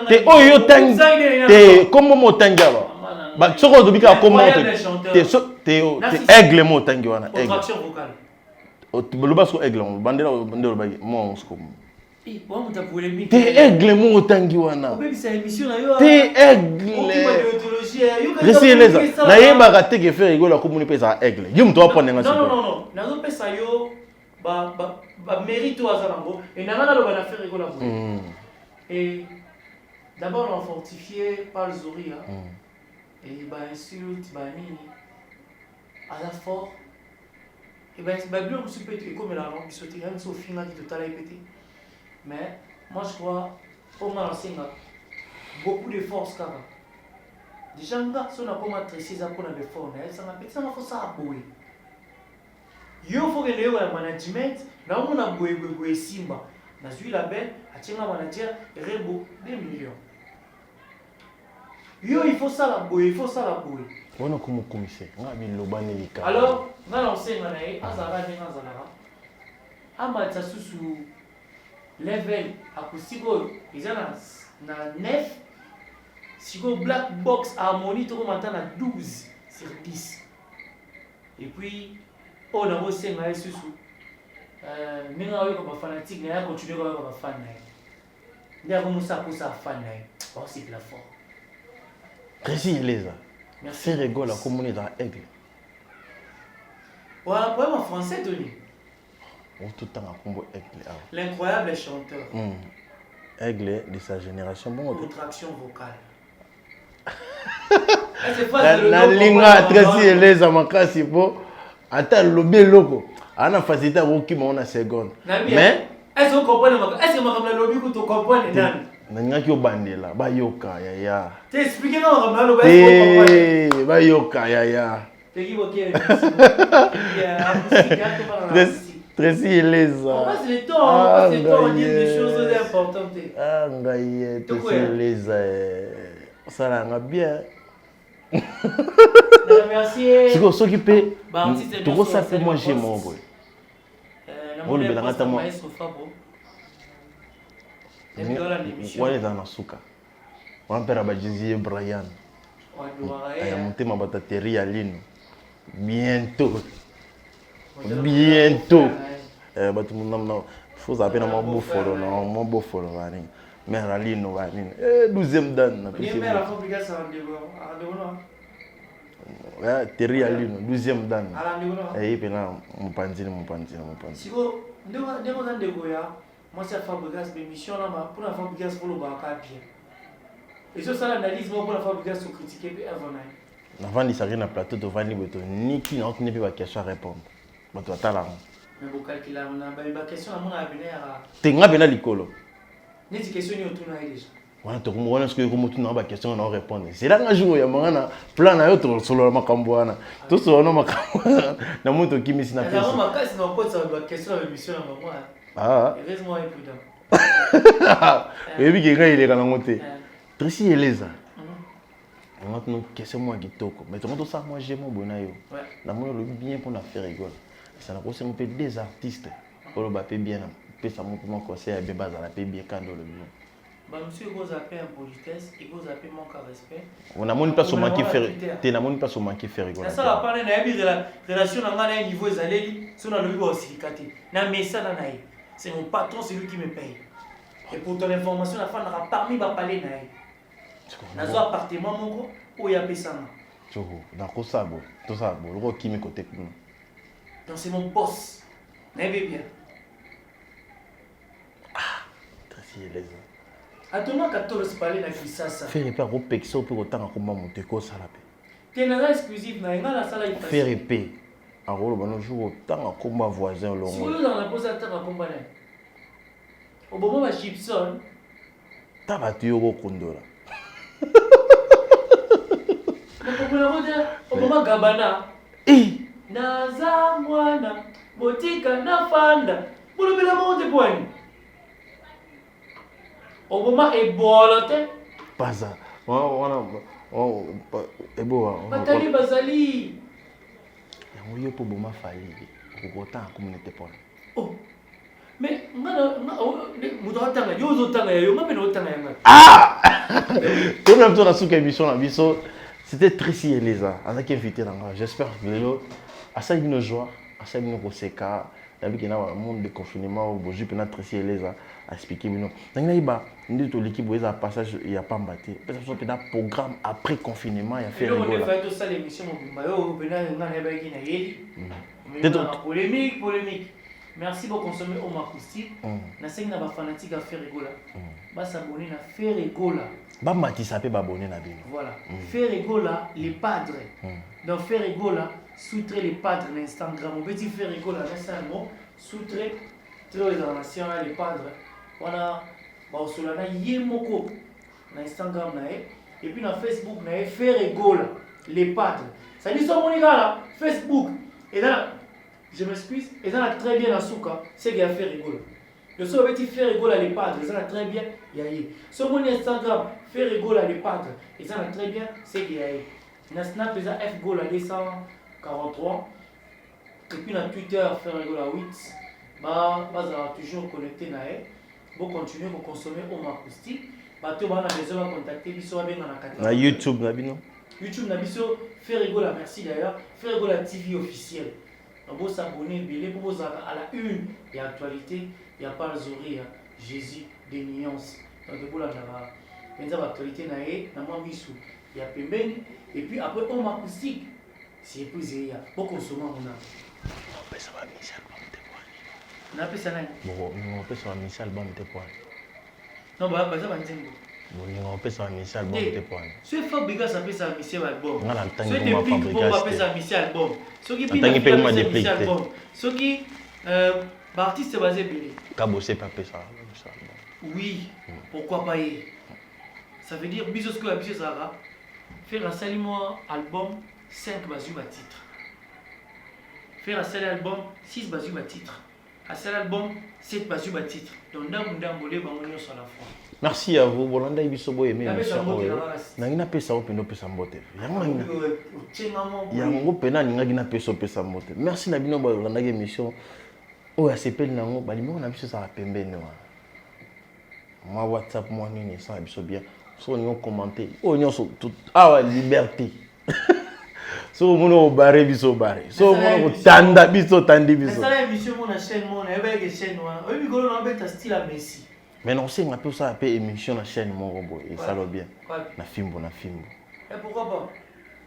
T'es oh yotangi. T'es comme motangi aba. Ba soko dobi ka comme t'es aigle motangi wana. Contraction vocale. O loba so aigle on bandela bandela ba moi on se comme. T'es aigle motangi wana. T'es aigle. Tracy Eleza na yeba te ke faire rigolo ko moni pesa aigle yo mto apone nga non non non nazo pesa yo ba mérite au azango et nana lo ba faire rigolo et d'abord on fortifié par Zori et ba insulte ba nini à la fort et ben ba bien on se peut comme la langue qui sauter même sauf final qui total répété mais moi je crois au moins beaucoup de force quand même. Déjà, on a comment Tracy a pour l'effort, ça m'a fait ça, faut ça abouer. Yo faut que le management, na on a boye simba. Na suis la belle, a tient la manager rebo 2 millions. Yo il faut ça la boye, il faut ça la boye. On a comme commissaire, on a mis le ban et alors, on a lancé nganae, azara ni azara. Ama tsusu level akusiko izana na 9 siko black box harmonie to matin na 12 sur 10. Et puis on a aussi nganae susu ninga yo comme fanatique na continuer comme fan na. Ndia comme ça pour ça fan na. Oh c'est plafond. Tracy Eleza. Merci rigole la commune dans Aigle. Voilà poème en français Tony. On tout le temps à combo Aigle. L'incroyable chanteur. Aigle de sa génération. Bon, contraction vocale. La linga Tracy Eleza makasi po. Ata lobby logo. Ana facilité à qui mon seconde. Mais est-ce que vous comprenez? Est-ce que ma lobby que tu comprends nan? Nanga ki obandela ba yoka ya. T'es expliqué comment ma lobby est comprendre? Ba yoka ya. T'es qui boqué? Tracy Eleza. On passe le temps, on dit des choses importantes. Ah ngaye Tracy Eleza. Ça l'a bien. Merci. Si vous s'occupez, tout ça fait moi j'ai mon boy. On le belanga tamo. On est dans la souka. On père abajizi Brian. Aya mutema batateri alino. Bientôt. Batu munamna. Faut appeler mon beau follow, mon beau follow vani. Mais alino vani. 12e dan na pesi. Mais la fabrication Terry alino 12e dan. Et puis là mon panzine. Siko ndeko za ndeko ya moi c'est fabrication d'émission là pour la fabrication pour le baka bien. Et ça ça l'analyse pour la fabrication critiquer puis avant là. Avant d'y na plateau de vani beto ni qui n'a aucune question à répondre. Bato atala. Mais vous calculez on a ba question à mon avenir à. Tenga bena likolo. Ni question ni autour na déjà. Wana to kumona ce que comme tu n'as pas question on répondre. C'est là un jour ya mangana plan na yo to solo makambo wana. To solo na makambo. Na moto kimi sina pesa. Na mama kasi na ko ça ba question à émission na maman. Ah. Heureusement imprudent. Et puis quelqu'un il est dans la montée. Tracy Eleza. Maintenant question moi kitoko. Mais tout ça moi j'aime bona yo. Na moi le bien pour la faire rigole. Ça na conseille un peu des artistes. Pour le bapé bien. Peut ça mon conseil à bien bazar la paix bien quand le bien. Bah monsieur vous appelez impolitesse et vous appelez manque de respect. On a mon place au manquer faire. Tu na mon place au manquer faire rigole. Ça va parler na bi relation na ngana niveau ezaleli, so na lobi ba osikati. Na message na naï. C'est mon patron, c'est lui qui me paye. Et pour ton information, la femme n'aura parmi ma palais naï. Nazo appartement mongo ou ya pesana. Tchoko, dans quoi ça bon? Tout ça bon, le qui me côté nous. Donc c'est mon boss. N'aimez bien. Ah, Tracy Eleza. Attends, 14 palais na Kisasa. Faire épée au pexo pour autant comment monter quoi ça la paix. T'es na exclusif na nga la sala ipasi. Faire épée. A rolo bano jour autant comment voisin longo. Si vous dans la pose à ta combat là. Au moment où Gibson tabatu yo kondola. Au moment Gabana. Naza mwana botika na fanda. Bulu bila monte poani. Au moment Ebola te. Pas ça. Ebola. Batali bazali. Yango po boma fali. Ko autant communauté poani. Oh. Mais c'était Tracy Eleza. Invité j'espère que à ça une joie, à ça une roseka, avec un monde de confinement où je peux Tracy Eleza à expliquer nous. Donc là il tout l'équipe où passage il y a pas battu. Parce que c'est un programme après confinement il y a fait rigoler. On fait tout ça l'émission polémique. Merci pour consommer Homme Acoustique. Naseng na ba fanatique à faire rigola. Ba s'abonner na faire rigola. Ba matisa pe ba abonner na bino. Voilà. Faire rigola les padres. Donc faire rigola sous-trait les padres na Instagram. On peut dire faire rigola nécessairement sous-trait très dans l'ancien les padres. Voilà. Ba osolana yemoko na Instagram na et puis na Facebook na faire rigola les padres. Ça dit ça mon gars là Facebook et là je m'excuse, et ça a très bien à Souka, c'est qu'il a fait rigoler. Le seul petit fait rigoler à l'EHPAD, ça a très bien, il y a eu. Sur mon Instagram, fait rigoler à l'EHPAD, et ça a très bien, c'est qu'il y a eu. Dans Snap, il a F goal à 243. Et puis dans Twitter, fait rigoler à 8. Bah, toujours connecté na elle. Pour continuer à consommer Home Acoustique. Bah, tu vas besoin de contacter Bisso bien dans la catégorie. YouTube, Nabino. YouTube, Nabiso, fait rigoler, merci d'ailleurs. Fait rigoler à TV officiel. Donc, vous s'abonner, belé, pour vous à la une et actualité. Il n'y a pas le Zori, Jésus, des nuances. Donc, vous là, maintenant, l'actualité, il y a Pembeni. Et puis après, Home Acoustique. C'est épuisé. Pour consommer, on a. On peut savoir Michel, on a fait ça. on peut savoir Michel, bon, t'es quoi? Non, bah, ça va être on peut savoir Michel, bon, t'es quoi? Si Fabrica ça fait ça Michel album. On a le temps de de fabriquer ça Michel album. Ceux qui pinent Michel album. Ceux qui artiste basé belé. Cabo c'est pas ça. Oui, pourquoi pas y. Ça veut dire biso ce que la biso ça faire un seul mois album 5 basu à titre. Faire un seul album 6 basu à titre. Un seul album 7 basu à titre. Donc ndambolé bangonyo sur la fois. Merci à vous. Bolanda ibisobo aimé émission. Nangina pesa o peno pesa mbote. Yango pena ninga gina pesa pesa mbote. Merci na bino bolanda émission. O ya sepeli nango balimo na biso ça pembeni wa. Moi WhatsApp moi nini ça biso bien. So ni on commenter. O nyonso tout awa liberté. So mono baré biso baré. So mono tanda biso tandi biso. Ça la émission mon chaîne mon avec chaîne moi. O mi golo na beta style à Messi. Mais non, c'est un peu ça, un peu émission la chaîne mon robot et ça va bien. Na fimbo. Et pourquoi pas?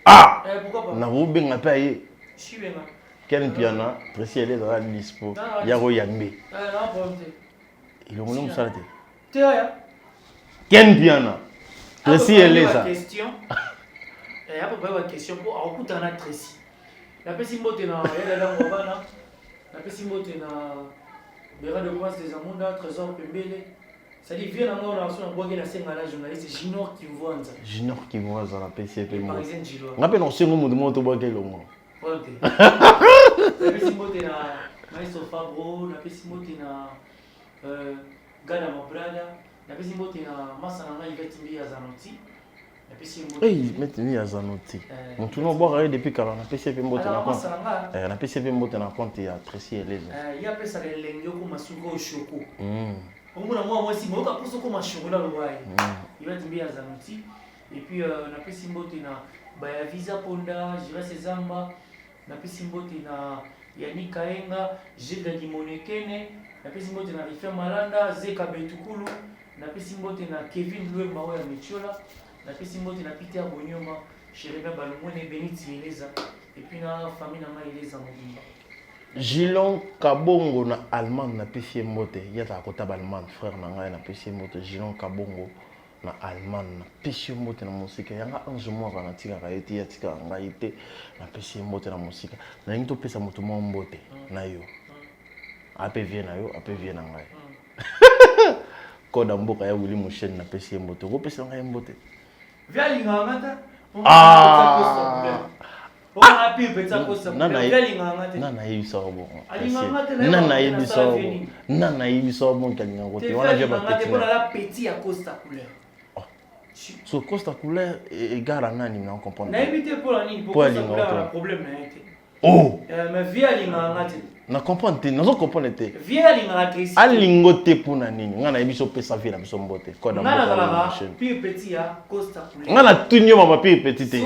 Ah! Et pourquoi pas? Na vous bien payé. Je suis bien. Ken piano, Tracy elle est dans la dispo. Yaro Yangbe. Non, problème. Il on nous ça. Tu vois? Ken piano. Tracy elle est ça. Question. Et après une question pour écouter un Tracy. La personne mbote na elle là on va là. La personne mbote na Béra de Prince des Amunda, Trésor Pembele. Ça dit, viens dans la nation, on voit la scène à la journaliste, Junior qui voit ça. Junior qui voit ça, la PCP. Parisien Junior. On appelle ancien monde de moto bois quel moment. La personne mote na Maestro Fabro, la personne mote na Gana Mabrada, la personne mote na Massananga Yvette Mbi Azanoti. Hey, maintenant il y a Zanoti. On tourne boire depuis quand on a PCP mbote na compte. On a PCP mbote na compte il y a Tracy et les. Il y a ça les lengo comme masuko shoko. On moi si moi ka poso comme chocolat le wai. Yvette Mbi Azanoti et puis on a PCP mbote na Baya Visa Ponda, Jira Sezamba, na PCP mbote na Yannick Kaenga, Jeda Dimonekene, na PCP mbote na Rifa Malanda, Zeka Betukulu, na PCP mbote na Kevin Loué Mawa ya Mechola. La pesi mbote na Peter Bonyoma, Chérébia Balomone Beniti Eleza, et puis na famille na Eleza Mobimba. Gilon Kabongo na Allemand na pesi mbote, yata akota Allemand frère na ngai na pesi mbote Gilon Kabongo na Allemand na pesi mbote na musika yanga ange mo kana tika ka yeti ya tika ngai te na pesi mbote na musika. Na ngito pesa moto mo mbote na yo. Ape vie na yo, ape vie na ngai. Koda mboka ya Willy Mouchen na pesi mbote, ko pesa ngai mbote. Via l'ingangata. Ah. On a pu peut-être poster. Via l'ingangata. Nana yibisa bon. Nana yibisa bon. Nana yibisa bon kanyanga kote. Wana via ba petit. On a la petit à Costa couleur. So Costa couleur égale à nani na comprendre. Na éviter pour la nini pour Costa couleur problème na été. Oh. Mais via l'ingangata. Na comprendre te, nazo comprendre te. Via l'ingangata. Alingo te pona nini. Ngana yibiso pesa via na biso mbote. Koda mbote. Ngana pire petit à Costa couleur. Ngana tunyo mama pire petit te.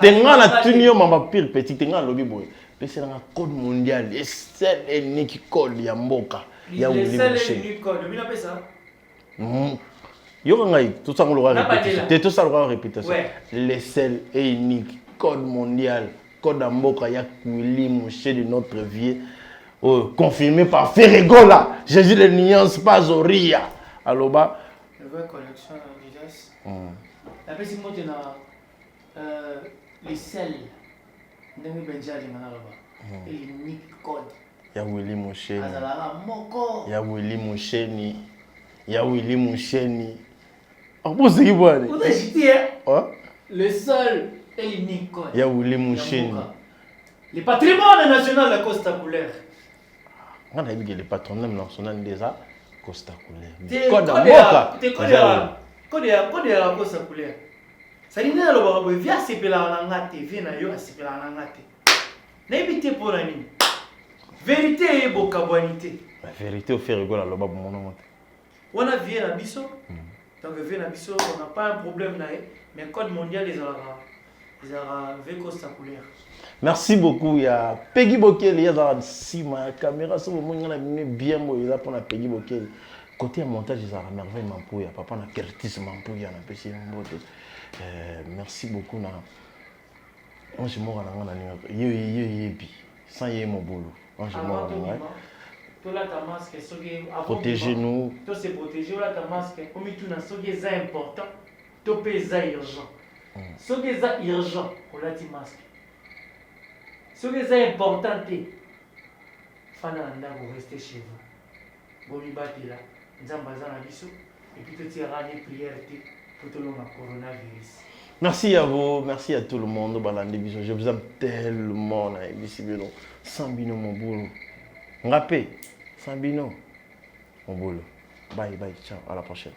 Te ngana tunyo mama pire petit te ngana lobi boy. Pesa nga code mondial, et seul unique code ya mboka. Ya Willy Mouchen. C'est unique code. Mina pesa. Yo ngai tout ça on l'aura répété. Tout ça on l'aura répété. Le seul et unique code mondial, code à mboka ya Willy Mouchen de notre vie. Confirmé par Ferregola. Jésus les nuances pas Zoria. Alors bah. Nouvelle collection Adidas. La personne monte na les sels. Ndenge benjali na là-bas. Et l'unique code. Ya Willy Mouchen. Azala moko. Ya Willy Mouchen. Ya Willy Mouchen. Ah bon c'est qui boit. Vous avez jeté hein? Le seul et l'unique code. Ya Willy Mouchen. Le patrimoine national de Costa Couleur. On a dit que le patrimoine national déjà Costa Couleur. Code ya Costa Couleur. Ça dit na lo ba via sepela na ngate, via na yo sepela na ngate. Na éviter pour la nuit. Vérité et bokabwanité. La vérité au fait rigole à l'oba pour mon nom. On a vu na biso. Donc vu na biso, on n'a pas un problème là, mais code mondial les aura vu Costa Couleur. Merci beaucoup. Il y a Peggy Bokel, il y a dans la caméra, sur le monde, il y a bien il a pour la Peggy Bokel. Côté montage, il y a la merveille Mampo, il y a papa na Curtis Mampo, il y a na PC Mambo. Merci beaucoup na. On se mort à la yebi. Sans yé mon boulot. On se mort à protégez-nous. Tout se protéger là ta masque. Comme tout na ce qui est important, tout pesa urgent. Ce qui est urgent, on l'a dit masque. Ce qui est important, Fananda, vous restez chez vous. Vous battez là, vous avez besoin et puis tout ira les prières pour tout le coronavirus. Merci à vous, merci à tout le monde. Je vous aime tellement. Sambino, mon boulot. Rappé, Sambino, mon boulot. Bye bye, ciao, à la prochaine.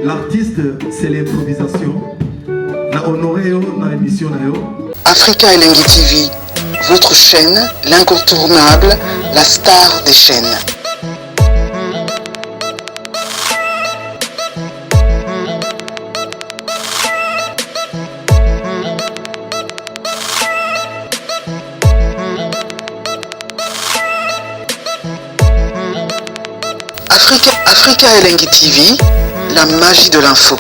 L'artiste, c'est l'improvisation. Na honoré na émission na yo. Africa Elengi TV, votre chaîne, l'incontournable, la star des chaînes. Africa Elengi TV, la magie de l'info.